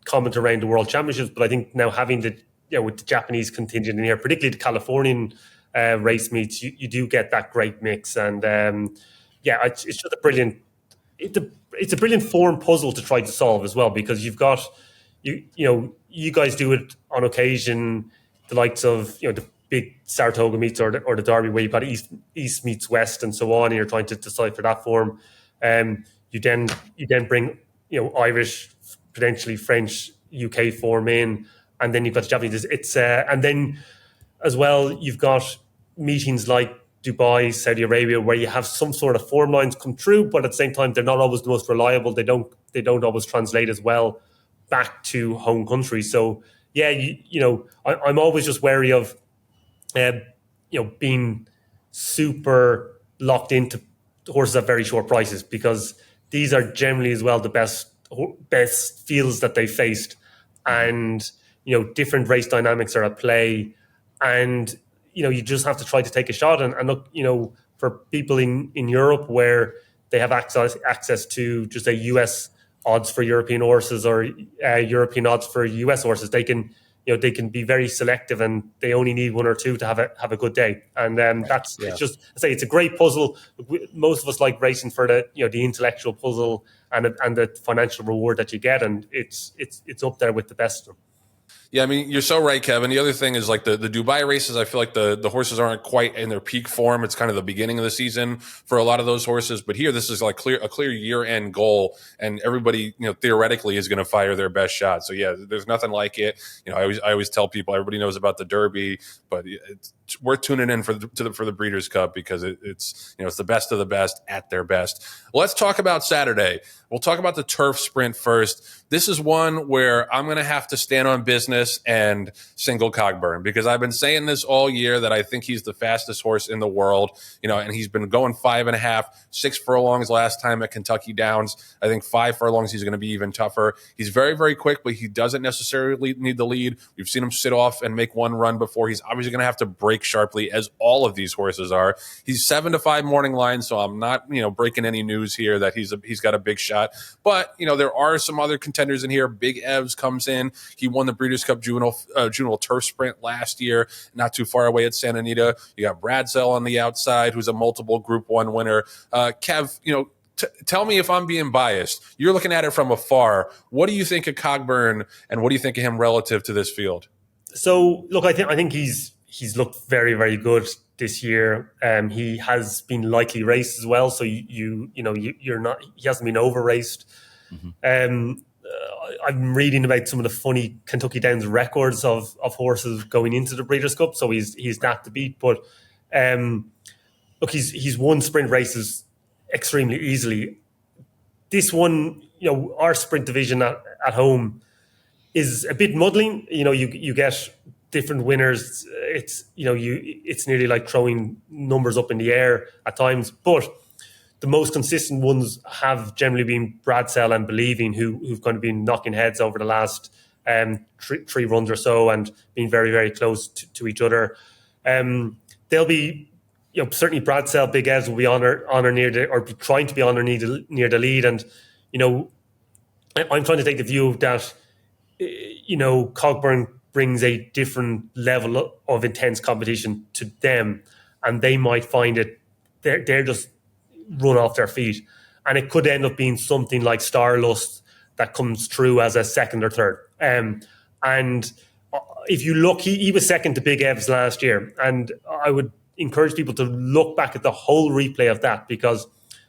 comment around the World Championships, but I think now having with the Japanese contingent in here, particularly the Californian race meets, you do get that great mix, and it's just a brilliant. It's a brilliant form puzzle to try to solve as well, because you've got you guys do it on occasion, the likes of the big Saratoga meets or the Derby, where you've got East meets West and so on, and you're trying to decipher that form. You then bring Irish, potentially French, UK form in, and then you've got the Japanese. And then as well, you've got meetings like Dubai, Saudi Arabia, where you have some sort of form lines come through, but at the same time, they're not always the most reliable. They don't always translate as well back to home country. So I'm always just wary of being super locked into horses at very short prices, because these are generally as well the best fields that they faced, and different race dynamics are at play, and you just have to try to take a shot. And look, for people in Europe where they have access to just a US odds for European horses or European odds for US horses, they can be very selective, and they only need 1 or 2 to have a good day. And it's just, I say, it's a great puzzle. Most of us like racing for the the intellectual puzzle and the financial reward that you get, and it's up there with the best of them. Yeah, I mean, you're so right, Kevin. The other thing is like the Dubai races, I feel like the horses aren't quite in their peak form. It's kind of the beginning of the season for a lot of those horses. But here, this is like a clear year-end goal, and everybody, theoretically is going to fire their best shot. So yeah, there's nothing like it. I always tell people, everybody knows about the Derby, but it's worth tuning in for the Breeders' Cup, because it's it's the best of the best at their best. Let's talk about Saturday. We'll talk about the turf sprint first. This is one where I'm going to have to stand on business and single Cogburn, because I've been saying this all year that I think he's the fastest horse in the world, and he's been going 5.5, 6 furlongs last time at Kentucky Downs. I think 5 furlongs, he's going to be even tougher. He's very, very quick, but he doesn't necessarily need the lead. We've seen him sit off and make one run before. He's obviously going to have to break sharply, as all of these horses are. He's 7-5 morning line, so I'm not, breaking any news here that he's got a big shot. But, there are some other contenders in here. Big Evs comes in. He won the Breeders' Cup juvenile turf sprint last year, not too far away at Santa Anita. You got Bradsell on the outside, who's a multiple Group 1 winner. Kev, tell me if I'm being biased. You're looking at it from afar. What do you think of Cogburn, and what do you think of him relative to this field? So, look, I think he's looked very, very good this year. He has been lightly raced as well, so you're not. He hasn't been over raced. Mm-hmm. I'm reading about some of the funny Kentucky Downs records of horses going into the Breeders' Cup, so he's not to beat. But look, he's won sprint races extremely easily. This one, our sprint division at home is a bit muddling. You get different winners. It's it's nearly like throwing numbers up in the air at times. But the most consistent ones have generally been Bradsell and Believing, who've kind of been knocking heads over the last three runs or so, and being very, very close to each other. They'll be, certainly Bradsell, Big Evs will be honor near or be trying to be honor near the lead, and I'm trying to take the view that Cogburn brings a different level of intense competition to them, and they might find it they're just run off their feet, and it could end up being something like Starlust that comes through as a second or third. And if you look, he was second to Big Evs last year, and I would encourage people to look back at the whole replay of that, because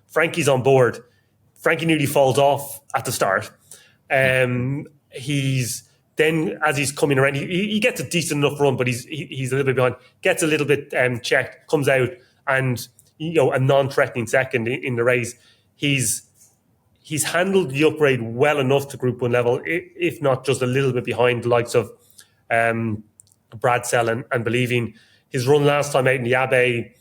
Frankie's on board. Frankie nearly falls off at the start. He's then, as he's coming around, he gets a decent enough run, but he's a little bit behind. Gets a little bit checked, comes out, and a non-threatening second in the race. He's handled the upgrade well enough to Group 1 level, if not just a little bit behind the likes of Bradsell and Believing. His run last time out in the Abbey,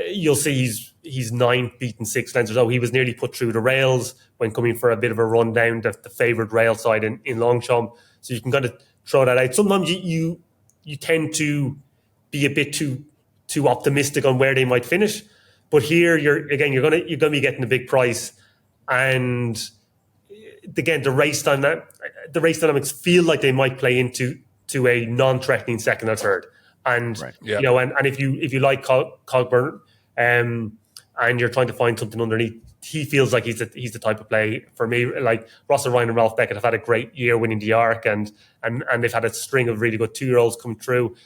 you'll see he's 9th, beaten 6 lengths or so. He was nearly put through the rails when coming for a bit of a run down the favoured rail side in Longshot. So you can kind of throw that out. Sometimes you tend to be a bit too optimistic on where they might finish, but here you're gonna be getting a big price, and again the race dynamics feel like they might play into a non-threatening second or third. And right. Yeah. And if you like Cogburn, and you're trying to find something underneath, he feels like he's the type of play for me. Like Russell Ryan and Ralph Beckett have had a great year winning the Arc, and they've had a string of really good 2-year-olds come through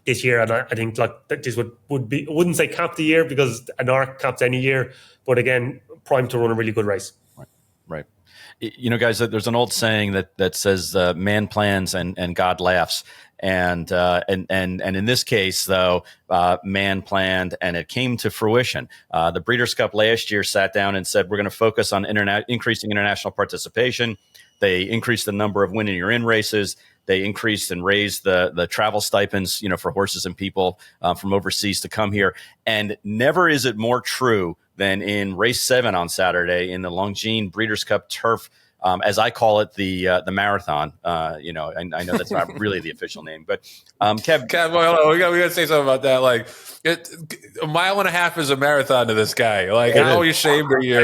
this year. And I think like that this would be, I wouldn't say cap the year, because an Arc caps any year, but again, primed to run a really good race. Right. Guys, there's an old saying that says man plans and God laughs. And in this case, though, man planned and it came to fruition. The Breeders' Cup last year sat down and said, we're going to focus on increasing international participation. They increased the number of winning you're in races. They increased and raised the travel stipends, for horses and people from overseas to come here. And never is it more true than in race 7 on Saturday in the Longshot Breeders' Cup turf. As I call it, the marathon. I know that's not really the official name, but Kev, well, we got to say something about that. Like, a mile and a half is a marathon to this guy. Like, how ashamed are you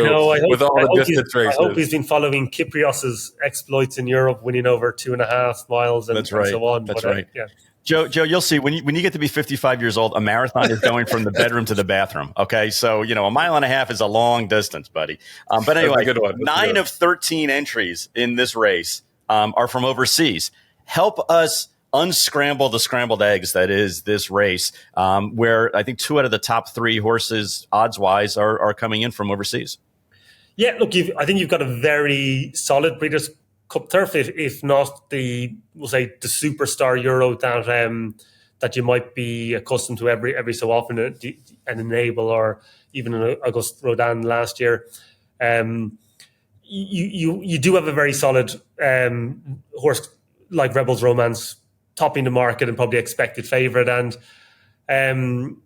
with all the distance races? I hope he's been following Kyprios's exploits in Europe, winning over 2.5 miles and so on. That's right. Yeah. Joe, you'll see when you get to be 55 years old, a marathon is going from the bedroom to the bathroom. Okay, so a mile and a half is a long distance, buddy. But anyway, 9 of 13 entries in this race are from overseas. Help us unscramble the scrambled eggs that is this race, where I think 2 out of the top 3 horses, odds-wise, are coming in from overseas. Yeah, look, I think you've got a very solid Breeders' Cup turf, if not we'll say the superstar Euro that you might be accustomed to every so often, an Enable or even an Auguste Rodin last year. you do have a very solid horse like Rebels Romance topping the market and probably expected favourite. And I'm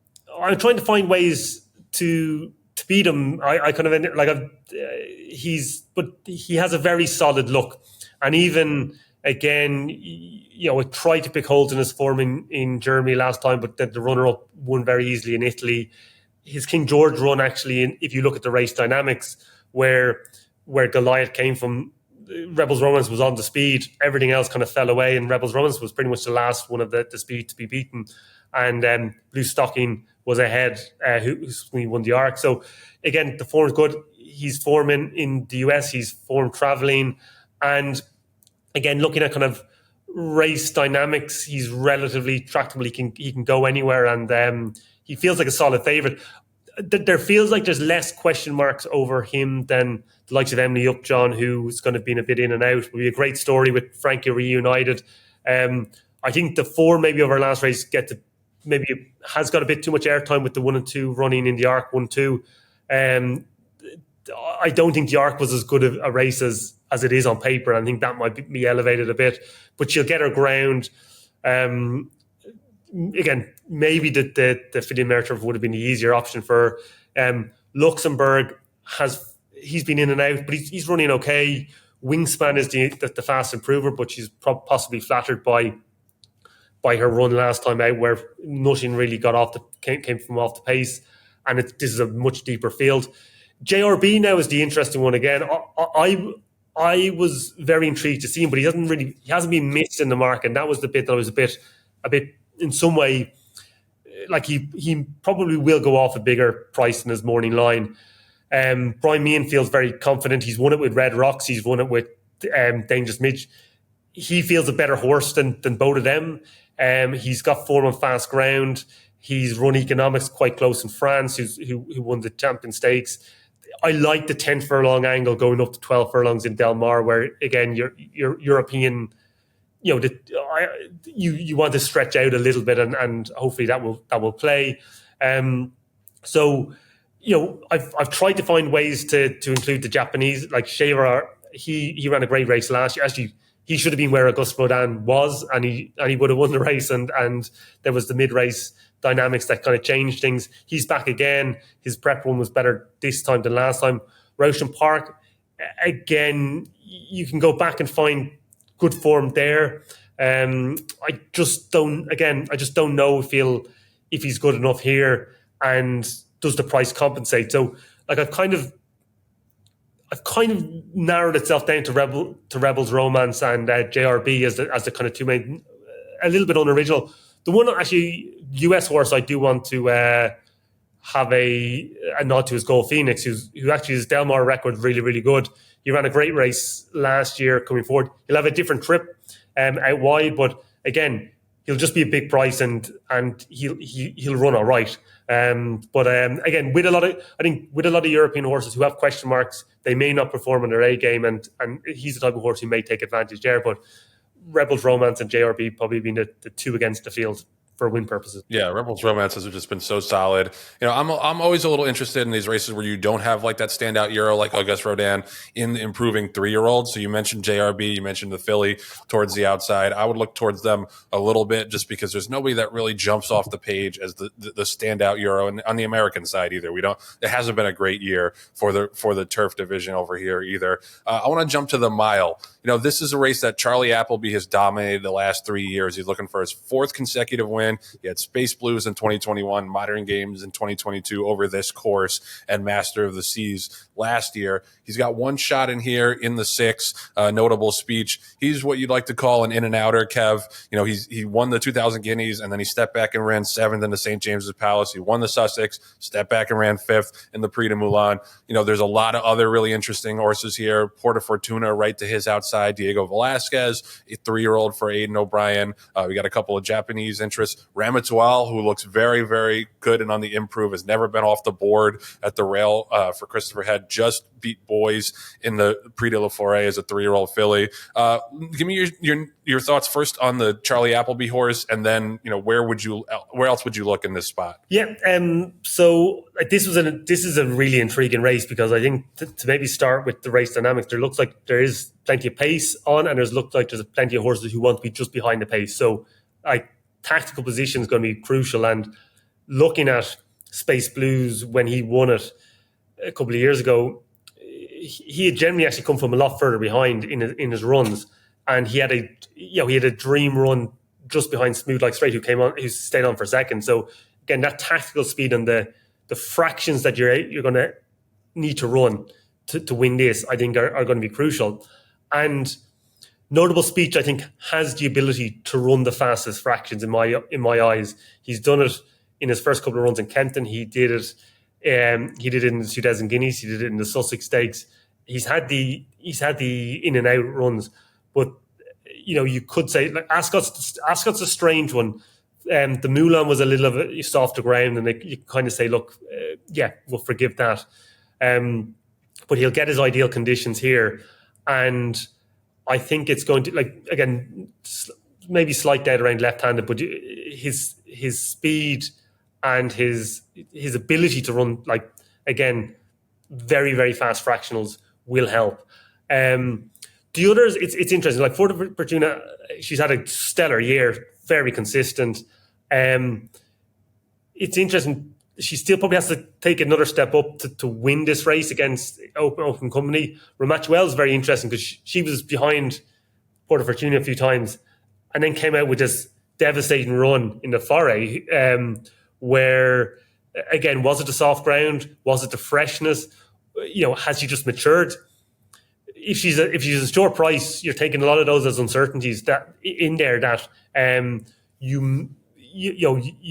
trying to find ways to beat him. I kind of like he has a very solid look, and even again, I tried to pick holes in his form in Germany last time, but the runner-up won very easily in Italy. His King George run, actually, if you look at the race dynamics, where Goliath came from, Rebels Romance was on the speed. Everything else kind of fell away, and Rebels Romance was pretty much the last one of the speed to be beaten. And Blue Stocking was ahead, who won the Arc. So again, the form's good. He's forming in the US. He's form traveling, and again, looking at kind of race dynamics, he's relatively tractable. He can go anywhere, and he feels like a solid favourite. There feels like there's less question marks over him than the likes of Emily Upjohn, who's going to be a bit in and out. It will be a great story with Frankie reunited. I think the form maybe of our last race maybe has got a bit too much airtime with the 1 and 2 running in the Arc 1-2. I don't think the Arc was as good a race as it is on paper. I think that might be elevated a bit, but she'll get her ground. Again, maybe the Fidian Merchant would have been the easier option for Luxembourg. He's been in and out, but he's running okay. Wingspan is the fast improver, but she's possibly flattered by her run last time out, where nothing really came from off the pace, and this is a much deeper field. JRB now is the interesting one again. I was very intrigued to see him, but he hasn't been missed in the market, and that was the bit that I was a bit in some way, like he probably will go off a bigger price in his morning line. Brian Meehan feels very confident. He's won it with Red Rocks. He's won it with Dangerous Midge. He feels a better horse than both of them. He's got form on fast ground. He's run Economics quite close in France, who won the Champion Stakes. I like the 10 furlong angle going up to 12 furlongs in Del Mar, where again your European, you want to stretch out a little bit, and hopefully that will play. So I've tried to find ways to include the Japanese, like Shaver. He ran a great race last year. Actually, he should have been where Auguste Rodin was, and he would have won the race. And there was the mid race dynamics that kind of changed things. He's back again. His prep run was better this time than last time. Roshan Park, again, you can go back and find good form there. I just don't know if he's good enough here, and does the price compensate? So like I've kind of narrowed itself down to Rebels Romance and JRB as the kind of two main, a little bit unoriginal. The one actually US horse I do want to have a nod to is Gold Phoenix, who actually his Del Mar record really, really good. He ran a great race last year coming forward. He'll have a different trip out wide, but again, he'll just be a big price and he'll run all right. But again, with a lot of European horses who have question marks, they may not perform in their A game, and he's the type of horse who may take advantage there. But Rebels Romance and JRB probably being the two against the field for win purposes. Yeah, Rebels Romances have just been so solid. I'm always a little interested in these races where you don't have like that standout Euro like Auguste Rodin in the improving 3-year-olds. So you mentioned JRB, you mentioned the filly towards the outside. I would look towards them a little bit just because there's nobody that really jumps off the page as the standout Euro, and on the American side either. It hasn't been a great year for the turf division over here either. I want to jump to the mile. This is a race that Charlie Appleby has dominated the last 3 years. He's looking for his 4th consecutive win. He had Space Blues in 2021, Modern Games in 2022 over this course, and Master of the Seas last year. He's got one shot in here in the 6, notable speech. He's what you'd like to call an in-and-outer, Kev. He won the 2,000 Guineas, and then he stepped back and ran 7th in the St. James's Palace. He won the Sussex, stepped back and ran 5th in the Prix de Moulin. There's a lot of other really interesting horses here. Porta Fortuna right to his outside. outside, Diego Velasquez, a 3-year-old for Aiden O'Brien. We got a couple of Japanese interests. Ramatuel, who looks very, very good and on the improve, has never been off the board at the rail for Christopher Head. Just beat boys in the Prix de la Forêt as a 3-year-old filly. Give me your thoughts first on the Charlie Appleby horse, and then where else would you look in this spot? Yeah, so this is a really intriguing race, because I think to maybe start with the race dynamics, there looks like there is plenty of pace on, and looks like there's plenty of horses who want to be just behind the pace. So tactical position is going to be crucial. And looking at Space Blues when he won it a couple of years ago, he had generally actually come from a lot further behind in his runs, and he had a dream run just behind Smooth Like Straight, who stayed on for second. So again, that tactical speed and the fractions that you're going to need to run to win this, I think are going to be crucial. And Notable Speech, I think, has the ability to run the fastest fractions in my eyes. He's done it in his first couple of runs in Kempton. He did it. He did it in the 2000 Guineas. He did it in the Sussex Stakes. He's had the in and out runs, but you could say Ascot's a strange one. The Moulin was a little of a softer ground, and you kind of say, look, we'll forgive that. But he'll get his ideal conditions here, and I think it's going to, again, maybe slight doubt around left-handed, but his speed and his ability to run, again, very, very fast fractionals will help. The others, it's interesting. Like Forte Fortuna, she's had a stellar year, very consistent. It's interesting. She still probably has to take another step up to win this race against Open Company. Ramatuel is very interesting, because she was behind Forte Fortuna a few times, and then came out with this devastating run in the Forêt, where, again, was it the soft ground? Was it the freshness? Has she just matured? If she's a short price, you're taking a lot of those as uncertainties that in there that you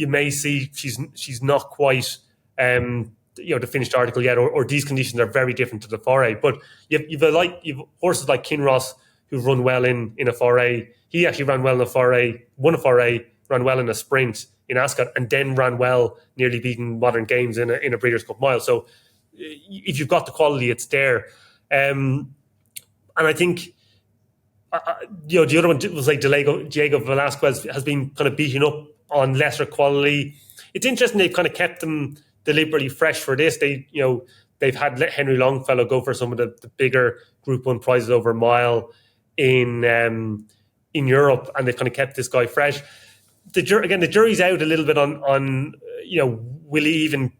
may see she's not quite the finished article yet, or these conditions are very different to the Forêt. But you've horses like Kinross who've run well in a Forêt. He actually ran well in a Forêt, won a Forêt, ran well in a sprint in Ascot, and then ran well, nearly beating Modern Games in a Breeders' Cup Mile. So if you've got the quality, it's there. And I think, the other one was like Diego Velasquez has been kind of beating up on lesser quality. It's interesting they've kind of kept them deliberately fresh for this. They've had Henry Longfellow go for some of the bigger Group 1 prizes over a mile in Europe, and they've kind of kept this guy fresh. The jury's out a little bit on will he even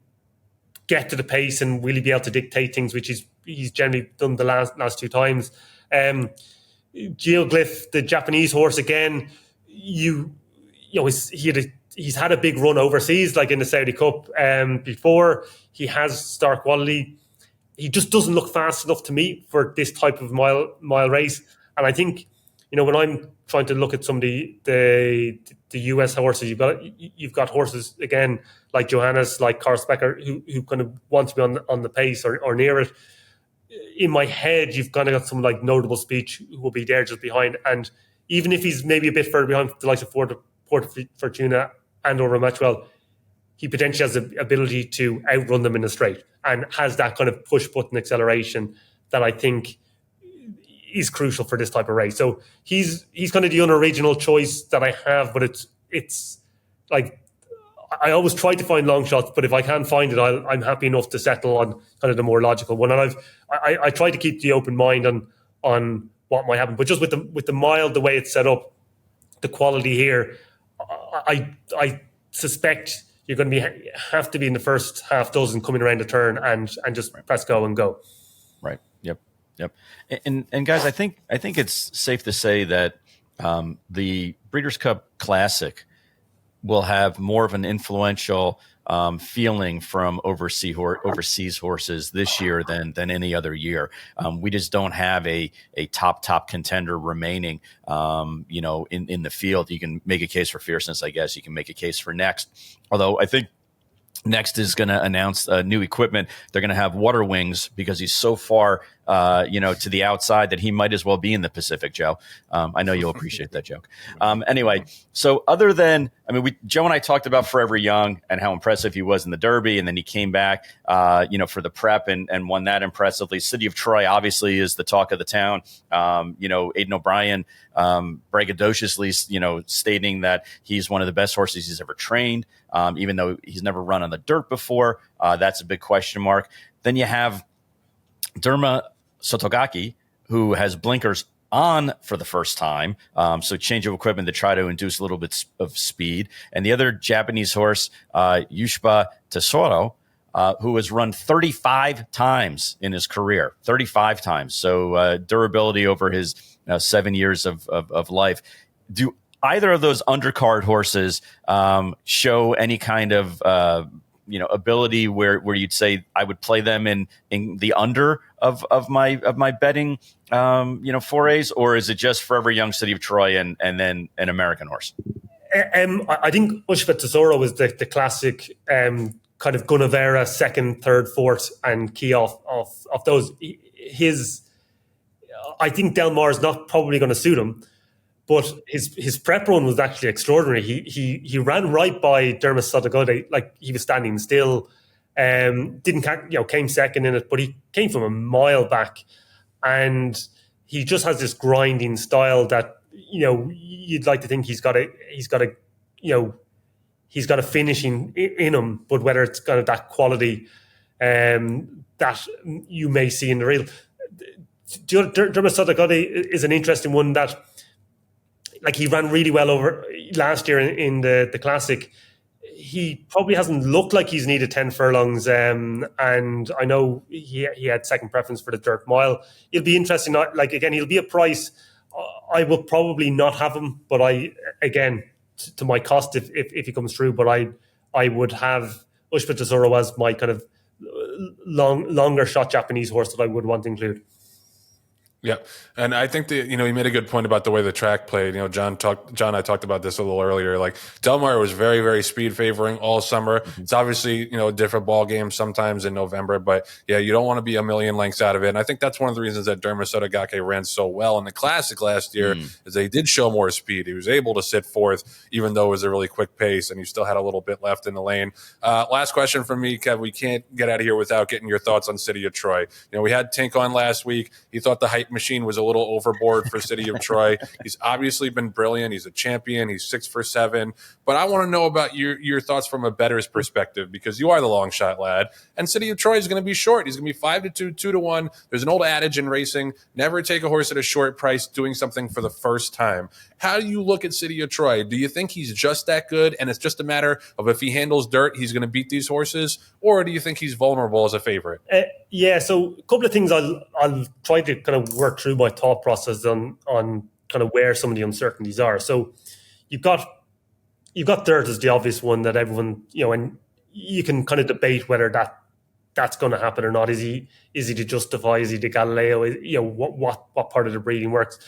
get to the pace, and will he be able to dictate things, which he's generally done the last two times. Geoglyph, the Japanese horse, again, he's had a big run overseas, like in the Saudi Cup before. He has star quality. He just doesn't look fast enough to me for this type of mile race. And I think, when I'm trying to look at some of the US horses, you've got horses again like Johannes, like Korsbecker, who kind of want to be on the pace or near it. In my head, you've kind of got some like Notable Speech who will be there just behind, and even if he's maybe a bit further behind the likes of Forte Fortuna and or Ramatuel, he potentially has the ability to outrun them in a straight, and has that kind of push button acceleration that I think is crucial for this type of race. So he's kind of the unoriginal choice that I have, but it's like, I always try to find long shots, but if I can't find it, I'm happy enough to settle on kind of the more logical one. And I try to keep the open mind on what might happen. But just with the mile, the way it's set up, the quality here, I suspect you're going to have to be in the first half dozen coming around the turn and just press go and go. Right. Yep. And guys, I think it's safe to say that the Breeders' Cup Classic will have more of an influential feeling from overseas horses this year than any other year. We just don't have a top contender remaining, in the field. You can make a case for Fierceness, I guess. You can make a case for Next. Although I think Next is going to announce new equipment. They're going to have Water Wings because he's so far to the outside that he might as well be in the Pacific, Joe. I know you'll appreciate that joke. Anyway, so other than, Joe and I talked about Forever Young and how impressive he was in the Derby, and then he came back, for the prep and won that impressively. City of Troy obviously is the talk of the town. Aidan O'Brien braggadociously, stating that he's one of the best horses he's ever trained, even though he's never run on the dirt before. That's a big question mark. Then you have Derma Sotogake, who has blinkers on for the first time. So change of equipment to try to induce a little bit of speed. And the other Japanese horse, Yushba Tesoro, who has run 35 times in his career, 35 times. So durability over his 7 years of life. Do either of those undercard horses show any kind of ability where you'd say I would play them in the under of my betting forays, or is it just Forever Young, City of Troy, and then an American horse? I think Ushba Tesoro was the classic kind of Gunavera second, third, fourth, and key off those. I think Del Mar is not probably going to suit him, but his prep run was actually extraordinary. He ran right by Dermot Sotogake, like he was standing still. Came second in it, but he came from a mile back, and he just has this grinding style that you'd like to think he's got a finishing in him, but whether it's kind of that quality that you may see in the real. Dermot Sotogake is an interesting one that, like, he ran really well over last year in the Classic. He probably hasn't looked like he's needed 10 furlongs, and I know he had second preference for the dirt mile. It'll be interesting. He'll be a price. I will probably not have him, but to my cost if he comes through. But I would have Ushba Tesoro as my kind of longer shot Japanese horse that I would want to include. Yeah, and I think that, he made a good point about the way the track played. John and I talked about this a little earlier. Like, Del Mar was very, very speed favoring all summer. Mm-hmm. It's obviously, a different ball game sometimes in November, but yeah, you don't want to be a million lengths out of it. And I think that's one of the reasons that Dermot Sotogake ran so well in the Classic last year, is they did show more speed. He was able to sit fourth, even though it was a really quick pace, and he still had a little bit left in the lane. Last question from me, Kev. We can't get out of here without getting your thoughts on City of Troy. We had Tink on last week. He thought the hype machine was a little overboard for City of Troy. He's obviously been brilliant. He's a champion. He's 6 for 7. But I want to know about your thoughts from a bettor's perspective, because you are the Longshot Lad, and City of Troy is going to be short. He's going to be 5-2, 2-1. There's an old adage in racing: never take a horse at a short price doing something for the first time. How do you look at City of Troy? Do you think he's just that good, and it's just a matter of if he handles dirt, he's going to beat these horses, or do you think he's vulnerable as a favorite? So a couple of things I'll try to kind of work through my thought process on kind of where some of the uncertainties are. So you've got dirt as the obvious one that everyone, and you can kind of debate whether that's going to happen or not. Is he to justify? Is he to Galileo? What part of the breeding works?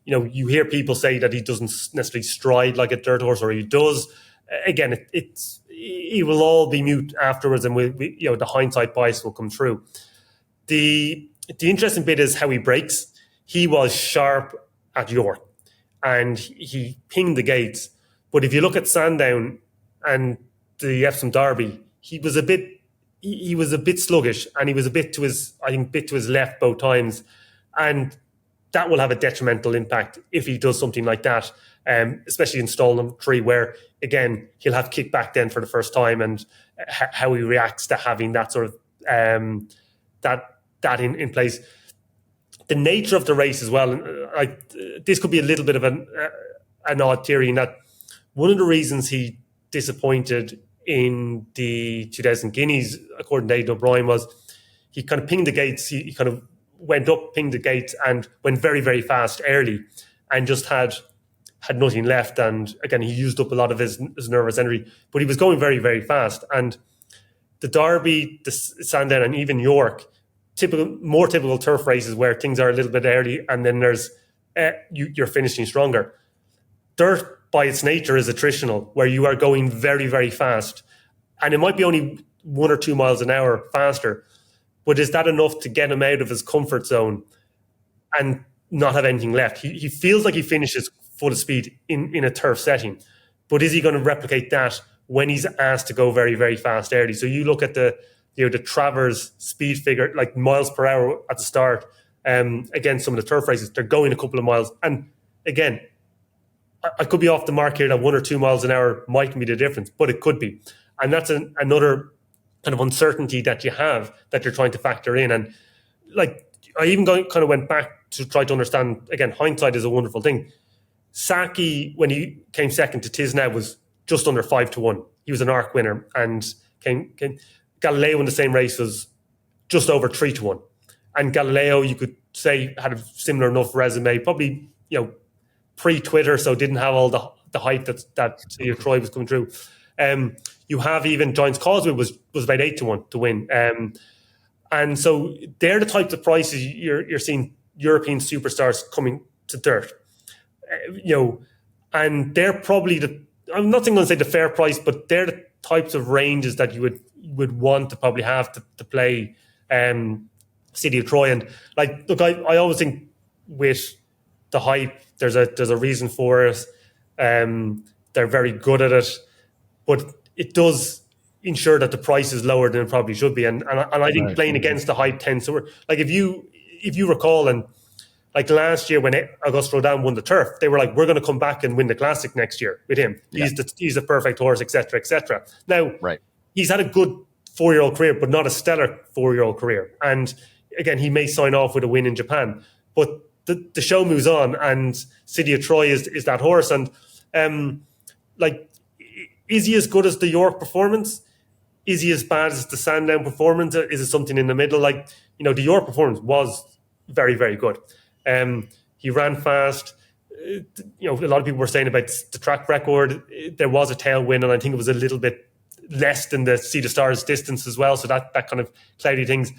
You hear people say that he doesn't necessarily stride like a dirt horse, or he does. Again, he will all be mute afterwards, and the hindsight bias will come through. The interesting bit is how he breaks. He was sharp at York, and he pinged the gates. But if you look at Sandown and the Epsom Derby, he was a bit sluggish, and he was a bit to his left both times, and that will have a detrimental impact if he does something like that, especially in Stalnham Tree, where again he'll have kickback then for the first time, and how he reacts to having that sort of that in place. The nature of the race as well, this could be a little bit of an odd theory, in that one of the reasons he disappointed in the 2000 Guineas, according to Aidan O'Brien, was he kind of pinged the gates. He kind of went up, pinged the gates, and went very, very fast early, and just had nothing left. And again, he used up a lot of his nervous energy, but he was going very, very fast. And the Derby, the Sandown, and even York, more typical turf races where things are a little bit early, and then there's you're finishing stronger. Dirt by its nature is attritional, where you are going very, very fast, and it might be only 1 or 2 miles an hour faster, but is that enough to get him out of his comfort zone and not have anything left? He feels like he finishes full of speed in a turf setting, but is he going to replicate that when he's asked to go very, very fast early? So you look at the Travers speed figure, like miles per hour at the start, against some of the turf races, they're going a couple of miles. And again, I could be off the mark here that 1 or 2 miles an hour might be the difference, but it could be. And that's another kind of uncertainty that you have that you're trying to factor in. And like, I even kind of went back to try to understand, again, hindsight is a wonderful thing. Saki, when he came second to Tisnow, was just under 5-1. He was an arc winner, and Galileo in the same race was just over 3-1. And Galileo, you could say, had a similar enough resume, probably, pre-Twitter, so didn't have all the hype that Troy was coming through. You have even Giants Causeway was about 8-1 to win. And so they're the types of prices you're seeing European superstars coming to dirt. And they're probably I'm not going to say the fair price, but they're the types of ranges that you would want to probably have to play City of Troy. And like, look, I always think with the hype, there's a reason for it. They're very good at it, but it does ensure that the price is lower than it probably should be. And I think playing against the hype tends to work. Like if you recall, and like last year when Augusto Rodin won the turf, they were like, we're going to come back and win the Classic next year with him. Yeah. He's the perfect horse, etc., etc. Now, he's had a good 4-year-old career, but not a stellar 4-year-old career. And again, he may sign off with a win in Japan, but the show moves on, and City of Troy is that horse. And like, is he as good as the York performance? Is he as bad as the Sandown performance? Is it something in the middle? Like, the York performance was very, very good. He ran fast. A lot of people were saying about the track record. There was a tailwind, and I think it was a little bit less than the Sea to Stars distance as well. So that kind of cloudy things.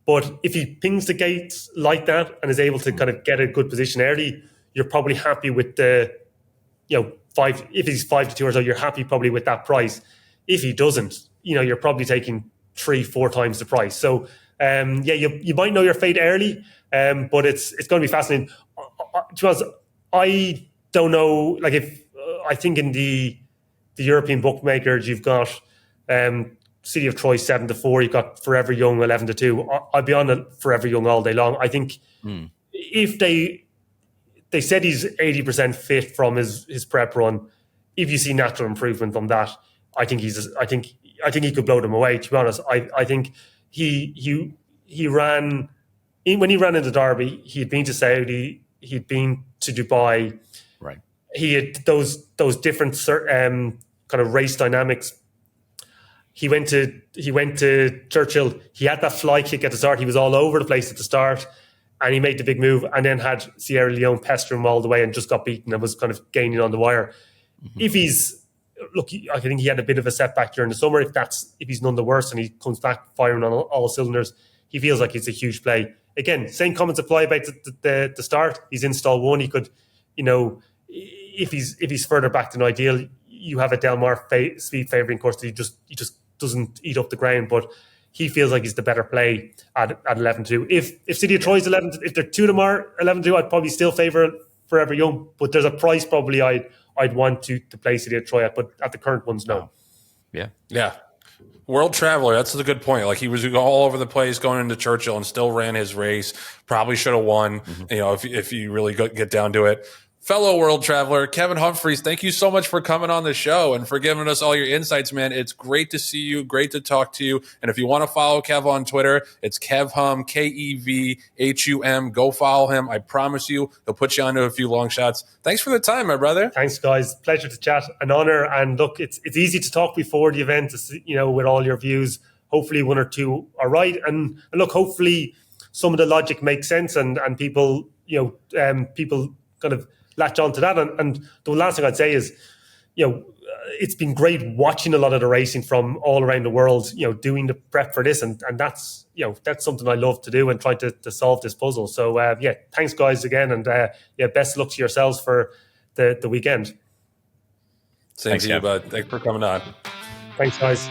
But if he pings the gates like that and is able to kind of get a good position early, you're probably happy with the, 5. If he's 5-2 or so, you're happy probably with that price. If he doesn't, you're probably taking 3-4 times the price. So you might know your fate early, but it's going to be fascinating. To be honest, I don't know. Like, if I think in the European bookmakers, you've got City of Troy 7-4. You've got Forever Young 11-2. I'll be on it Forever Young all day long. I think if they said he's 80% fit from his prep run, if you see natural improvement from that, I think he could blow them away. To be honest, I think he ran when he ran into Derby. He had been to Saudi. He'd been to Dubai. Right. He had those different kind of race dynamics. He went to Churchill. He had that fly kick at the start. He was all over the place at the start, and he made the big move, and then had Sierra Leone pester him all the way and just got beaten and was kind of gaining on the wire. Mm-hmm. I think he had a bit of a setback during the summer. If he's none the worse and he comes back firing on all cylinders, he feels like it's a huge play. Again, same comments apply about the start. He's in stall 1. He could, if he's further back than ideal, you have a Del Mar speed favouring course that he just doesn't eat up the ground. But he feels like he's the better play at 11-2. If City of Troy's 11, if they're 2 to Mar 11-2, I'd probably still favour Forever Young. But there's a price probably I'd want to play City of Troy at, but at the current ones, no. Yeah. World Traveler, that's a good point. Like, he was all over the place going into Churchill and still ran his race. Probably should have won, if you really get down to it. Fellow World Traveler, Kev Humphreys, thank you so much for coming on the show and for giving us all your insights, man. It's great to see you, great to talk to you. And if you want to follow Kev on Twitter, it's KevHum, KEVHUM. Go follow him. I promise you, he'll put you onto a few long shots. Thanks for the time, my brother. Thanks, guys. Pleasure to chat. An honor. And look, it's easy to talk before the event, with all your views. Hopefully 1 or 2 are right. And look, hopefully some of the logic makes sense and people, people kind of latch on to that. And the last thing I'd say is, it's been great watching a lot of the racing from all around the world, doing the prep for this. And that's, that's something I love to do and try to solve this puzzle. So, thanks, guys, again. And, best of luck to yourselves for the weekend. Same to you, bud. Thanks for coming on. Thanks, guys.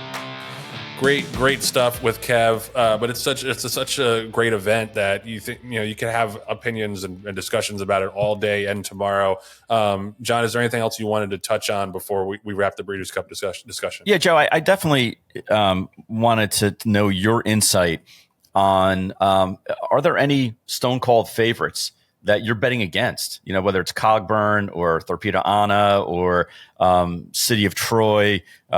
great stuff with Kev. But it's such a great event that you think, you can have opinions and discussions about it all day and tomorrow. John, is there anything else you wanted to touch on before we wrap the Breeders' Cup discussion? Yeah, Joe, I definitely wanted to know your insight on are there any stone cold favorites that you're betting against? Whether it's Cogburn or Torpedo Anna or City of Troy. He's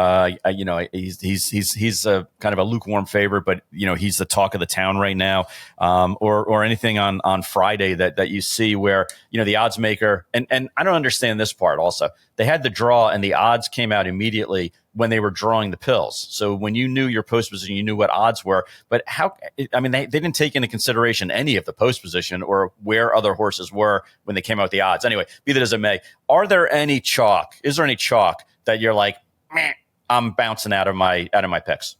a kind of a lukewarm favorite, but he's the talk of the town right now. Or anything on Friday that you see where the odds maker and I don't understand this part. Also, they had the draw and the odds came out immediately when they were drawing the pills. So when you knew your post position, you knew what odds were. But they didn't take into consideration any of the post position or where other horses were when they came out with the odds. Anyway, be that as it may, is there any chalk that you're like, meh, I'm bouncing out of my picks?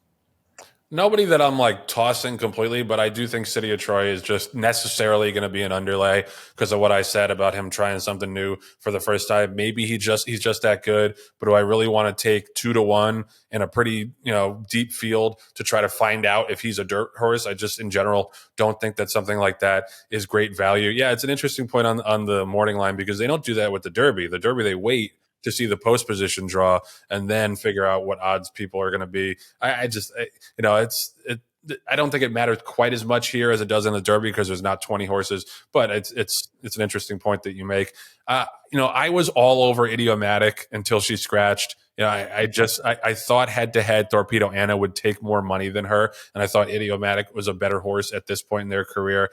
Nobody that I'm like tossing completely, but I do think City of Troy is just necessarily going to be an underlay because of what I said about him trying something new for the first time. Maybe he's just that good, but do I really want to take 2-1 in a pretty deep field to try to find out if he's a dirt horse? I just in general don't think that something like that is great value. Yeah, it's an interesting point on the morning line because they don't do that with the Derby. The Derby, they wait to see the post position draw and then figure out what odds people are going to be. I don't think it matters quite as much here as it does in the Derby because there's not 20 horses, but it's an interesting point that you make. I was all over Idiomatic until she scratched. I thought head to head Torpedo Anna would take more money than her. And I thought Idiomatic was a better horse at this point in their career.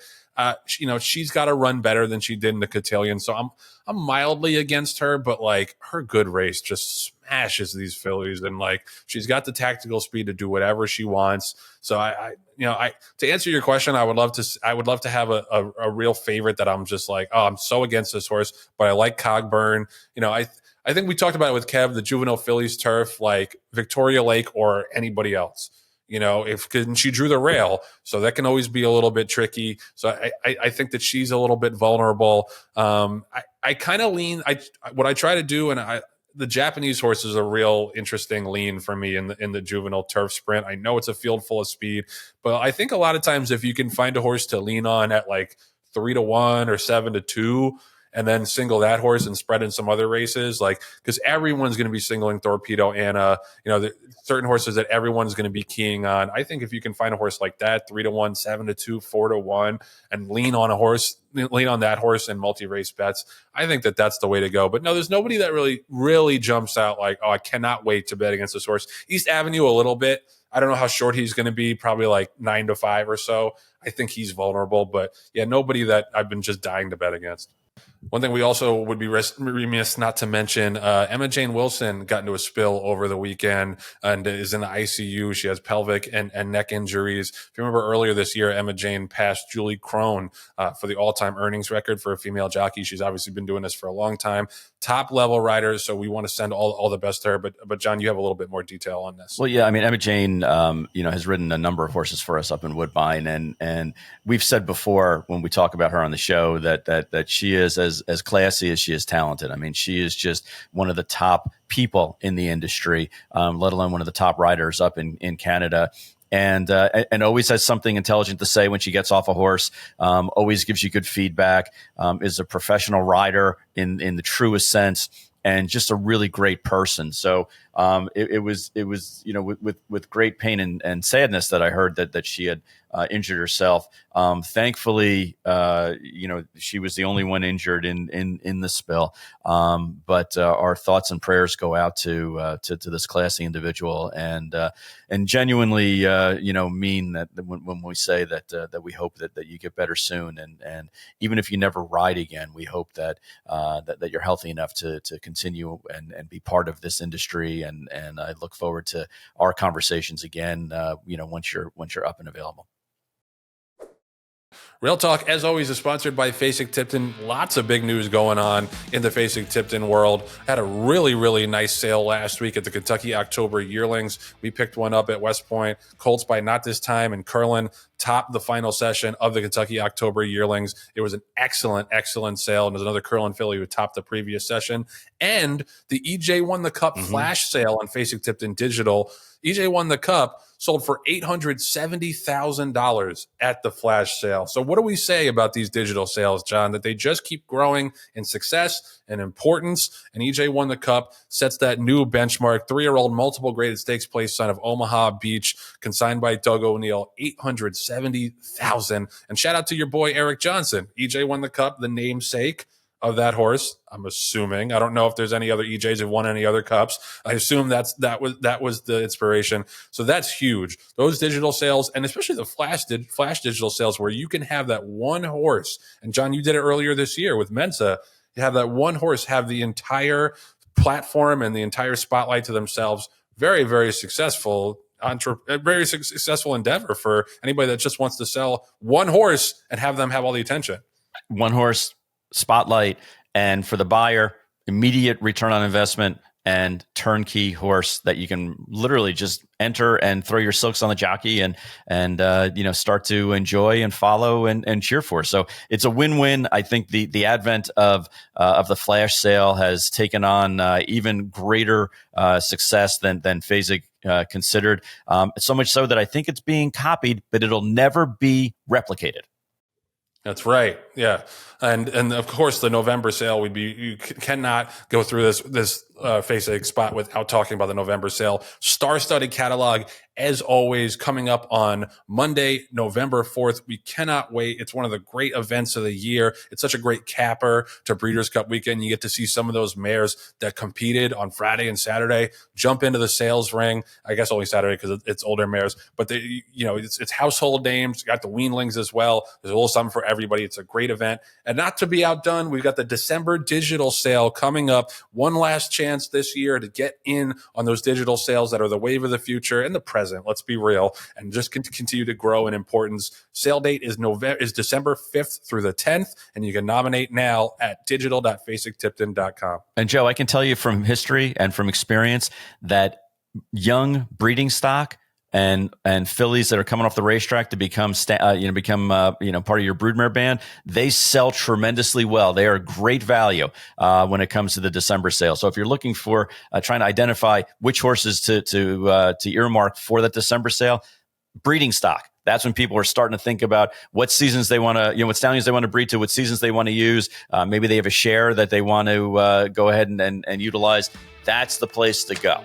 She's got to run better than she did in the Cotillion. So I'm mildly against her, but like her good race just smashes these fillies. And like, she's got the tactical speed to do whatever she wants. So to answer your question, I would love to have a real favorite that I'm just like, oh, I'm so against this horse, but I like Cogburn. I think we talked about it with Kev, the juvenile fillies turf, like Victoria Lake or anybody else. Because she drew the rail, so that can always be a little bit tricky. So I think that she's a little bit vulnerable. I kind of lean. What I try to do, and the Japanese horse is a real interesting lean for me in the juvenile turf sprint. I know it's a field full of speed, but I think a lot of times if you can find a horse to lean on at like 3-1 or 7-2. And then single that horse and spread in some other races, like because everyone's going to be singling Torpedo Anna. Certain horses that everyone's going to be keying on. I think if you can find a horse like that, 3-1, 7-2, 4-1, and lean on that horse in multi-race bets, I think that's the way to go. But no, there's nobody that really jumps out like, oh, I cannot wait to bet against this horse. East Avenue a little bit. I don't know how short he's going to be, probably like 9-5 or so. I think he's vulnerable, but yeah, nobody that I've been just dying to bet against. One thing we also would be remiss not to mention, Emma-Jayne Wilson got into a spill over the weekend and is in the ICU. She has pelvic and neck injuries. If you remember earlier this year, Emma-Jayne passed Julie Crone for the all-time earnings record for a female jockey. She's obviously been doing this for a long time. Top-level rider, so we want to send all the best to her. But John, you have a little bit more detail on this. Well, yeah, I mean, Emma-Jayne, has ridden a number of horses for us up in Woodbine, and we've said before when we talk about her on the show that she is as classy as she is talented. I mean, she is just one of the top people in the industry, let alone one of the top riders up in Canada. And always has something intelligent to say when she gets off a horse, always gives you good feedback, is a professional rider in the truest sense, and just a really great person. So it was with great pain and sadness that I heard that she had injured herself. Thankfully, she was the only one injured in the spill. But our thoughts and prayers go out to this classy individual, and genuinely, mean that when we say that we hope that you get better soon, and even if you never ride again, we hope that you're healthy enough to continue and be part of this industry. And I look forward to our conversations again, once you're up and available. Real Talk, as always, is sponsored by Fasig-Tipton. Lots of big news going on in the Fasig-Tipton world. Had a really, really nice sale last week at the Kentucky October Yearlings. We picked one up at West Point. Colts by Not This Time and Curlin topped the final session of the Kentucky October Yearlings. It was an excellent, excellent sale. And there's another Curlin filly who topped the previous session. And the EJ Won the Cup flash sale on Fasig-Tipton Digital. EJ Won the Cup. sold for $870,000 at the flash sale. So what do we say about these digital sales, John? That they just keep growing in success and importance. And EJ Won the Cup sets that new benchmark. 3-year-old multiple graded stakes place son of Omaha Beach, consigned by Doug O'Neill, $870,000. And shout out to your boy Eric Johnson. EJ Won the Cup, the namesake of that horse. I'm assuming. I don't know if there's any other EJs who've won any other cups. I assume that was the inspiration. So that's huge. Those digital sales, and especially the flash digital sales, where you can have that one horse. And John, you did it earlier this year with Mensa. You have that one horse have the entire platform and the entire spotlight to themselves. Very, very successful. Very successful endeavor for anybody that just wants to sell one horse and have them have all the attention. One horse spotlight, and for the buyer, immediate return on investment and turnkey horse that you can literally just enter and throw your silks on the jockey and start to enjoy and follow and cheer for. So it's a win-win. I think the advent of the flash sale has taken on even greater success than Fasig considered. So much so that I think it's being copied, but it'll never be replicated. That's right. Yeah. And of course the November sale you cannot go through this Fasig spot without talking about the November sale. Star-studded catalog, as always, coming up on Monday, November 4th. We cannot wait. It's one of the great events of the year. It's such a great capper to Breeders' Cup weekend. You get to see some of those mares that competed on Friday and Saturday jump into the sales ring. I guess only Saturday because it's older mares, but it's household names. You got the weanlings as well. There's a little something for everybody. It's a great event. And not to be outdone, we've got the December digital sale coming up. One last chance this year to get in on those digital sales that are the wave of the future and the present. Let's be real, and just continue to grow in importance. Sale date is December 5th through the 10th, and you can nominate now at digital.fasigtipton.com. And Joe, I can tell you from history and from experience that young breeding stock and fillies that are coming off the racetrack to become part of your broodmare band, they sell tremendously well. They are great value when it comes to the December sale. So if you're looking for trying to identify which horses to earmark for that December sale, breeding stock. That's when people are starting to think about what seasons they want to, what stallions they want to breed to, what seasons they want to use. Maybe they have a share that they want to go ahead and utilize. That's the place to go.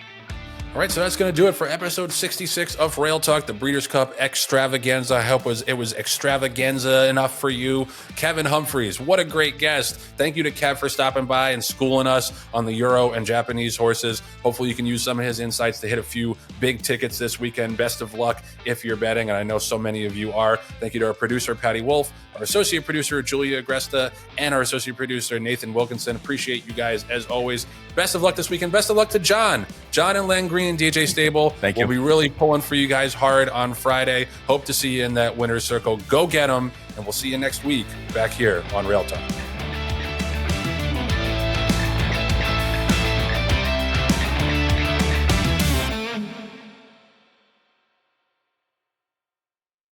All right, so that's going to do it for episode 66 of Rail Talk, the Breeders' Cup Extravaganza. I hope it was extravaganza enough for you. Kev Humphreys, what a great guest. Thank you to Kev for stopping by and schooling us on the Euro and Japanese horses. Hopefully you can use some of his insights to hit a few big tickets this weekend. Best of luck if you're betting, and I know so many of you are. Thank you to our producer, Patty Wolf, our associate producer, Julia Agresta, and our associate producer, Nathan Wilkinson. Appreciate you guys as always. Best of luck this weekend. Best of luck to John and Len Green and DJ Stable. Thank you. We'll be really pulling for you guys hard on Friday. Hope to see you in that winner's circle. Go get them, and we'll see you next week back here on Rail Talk.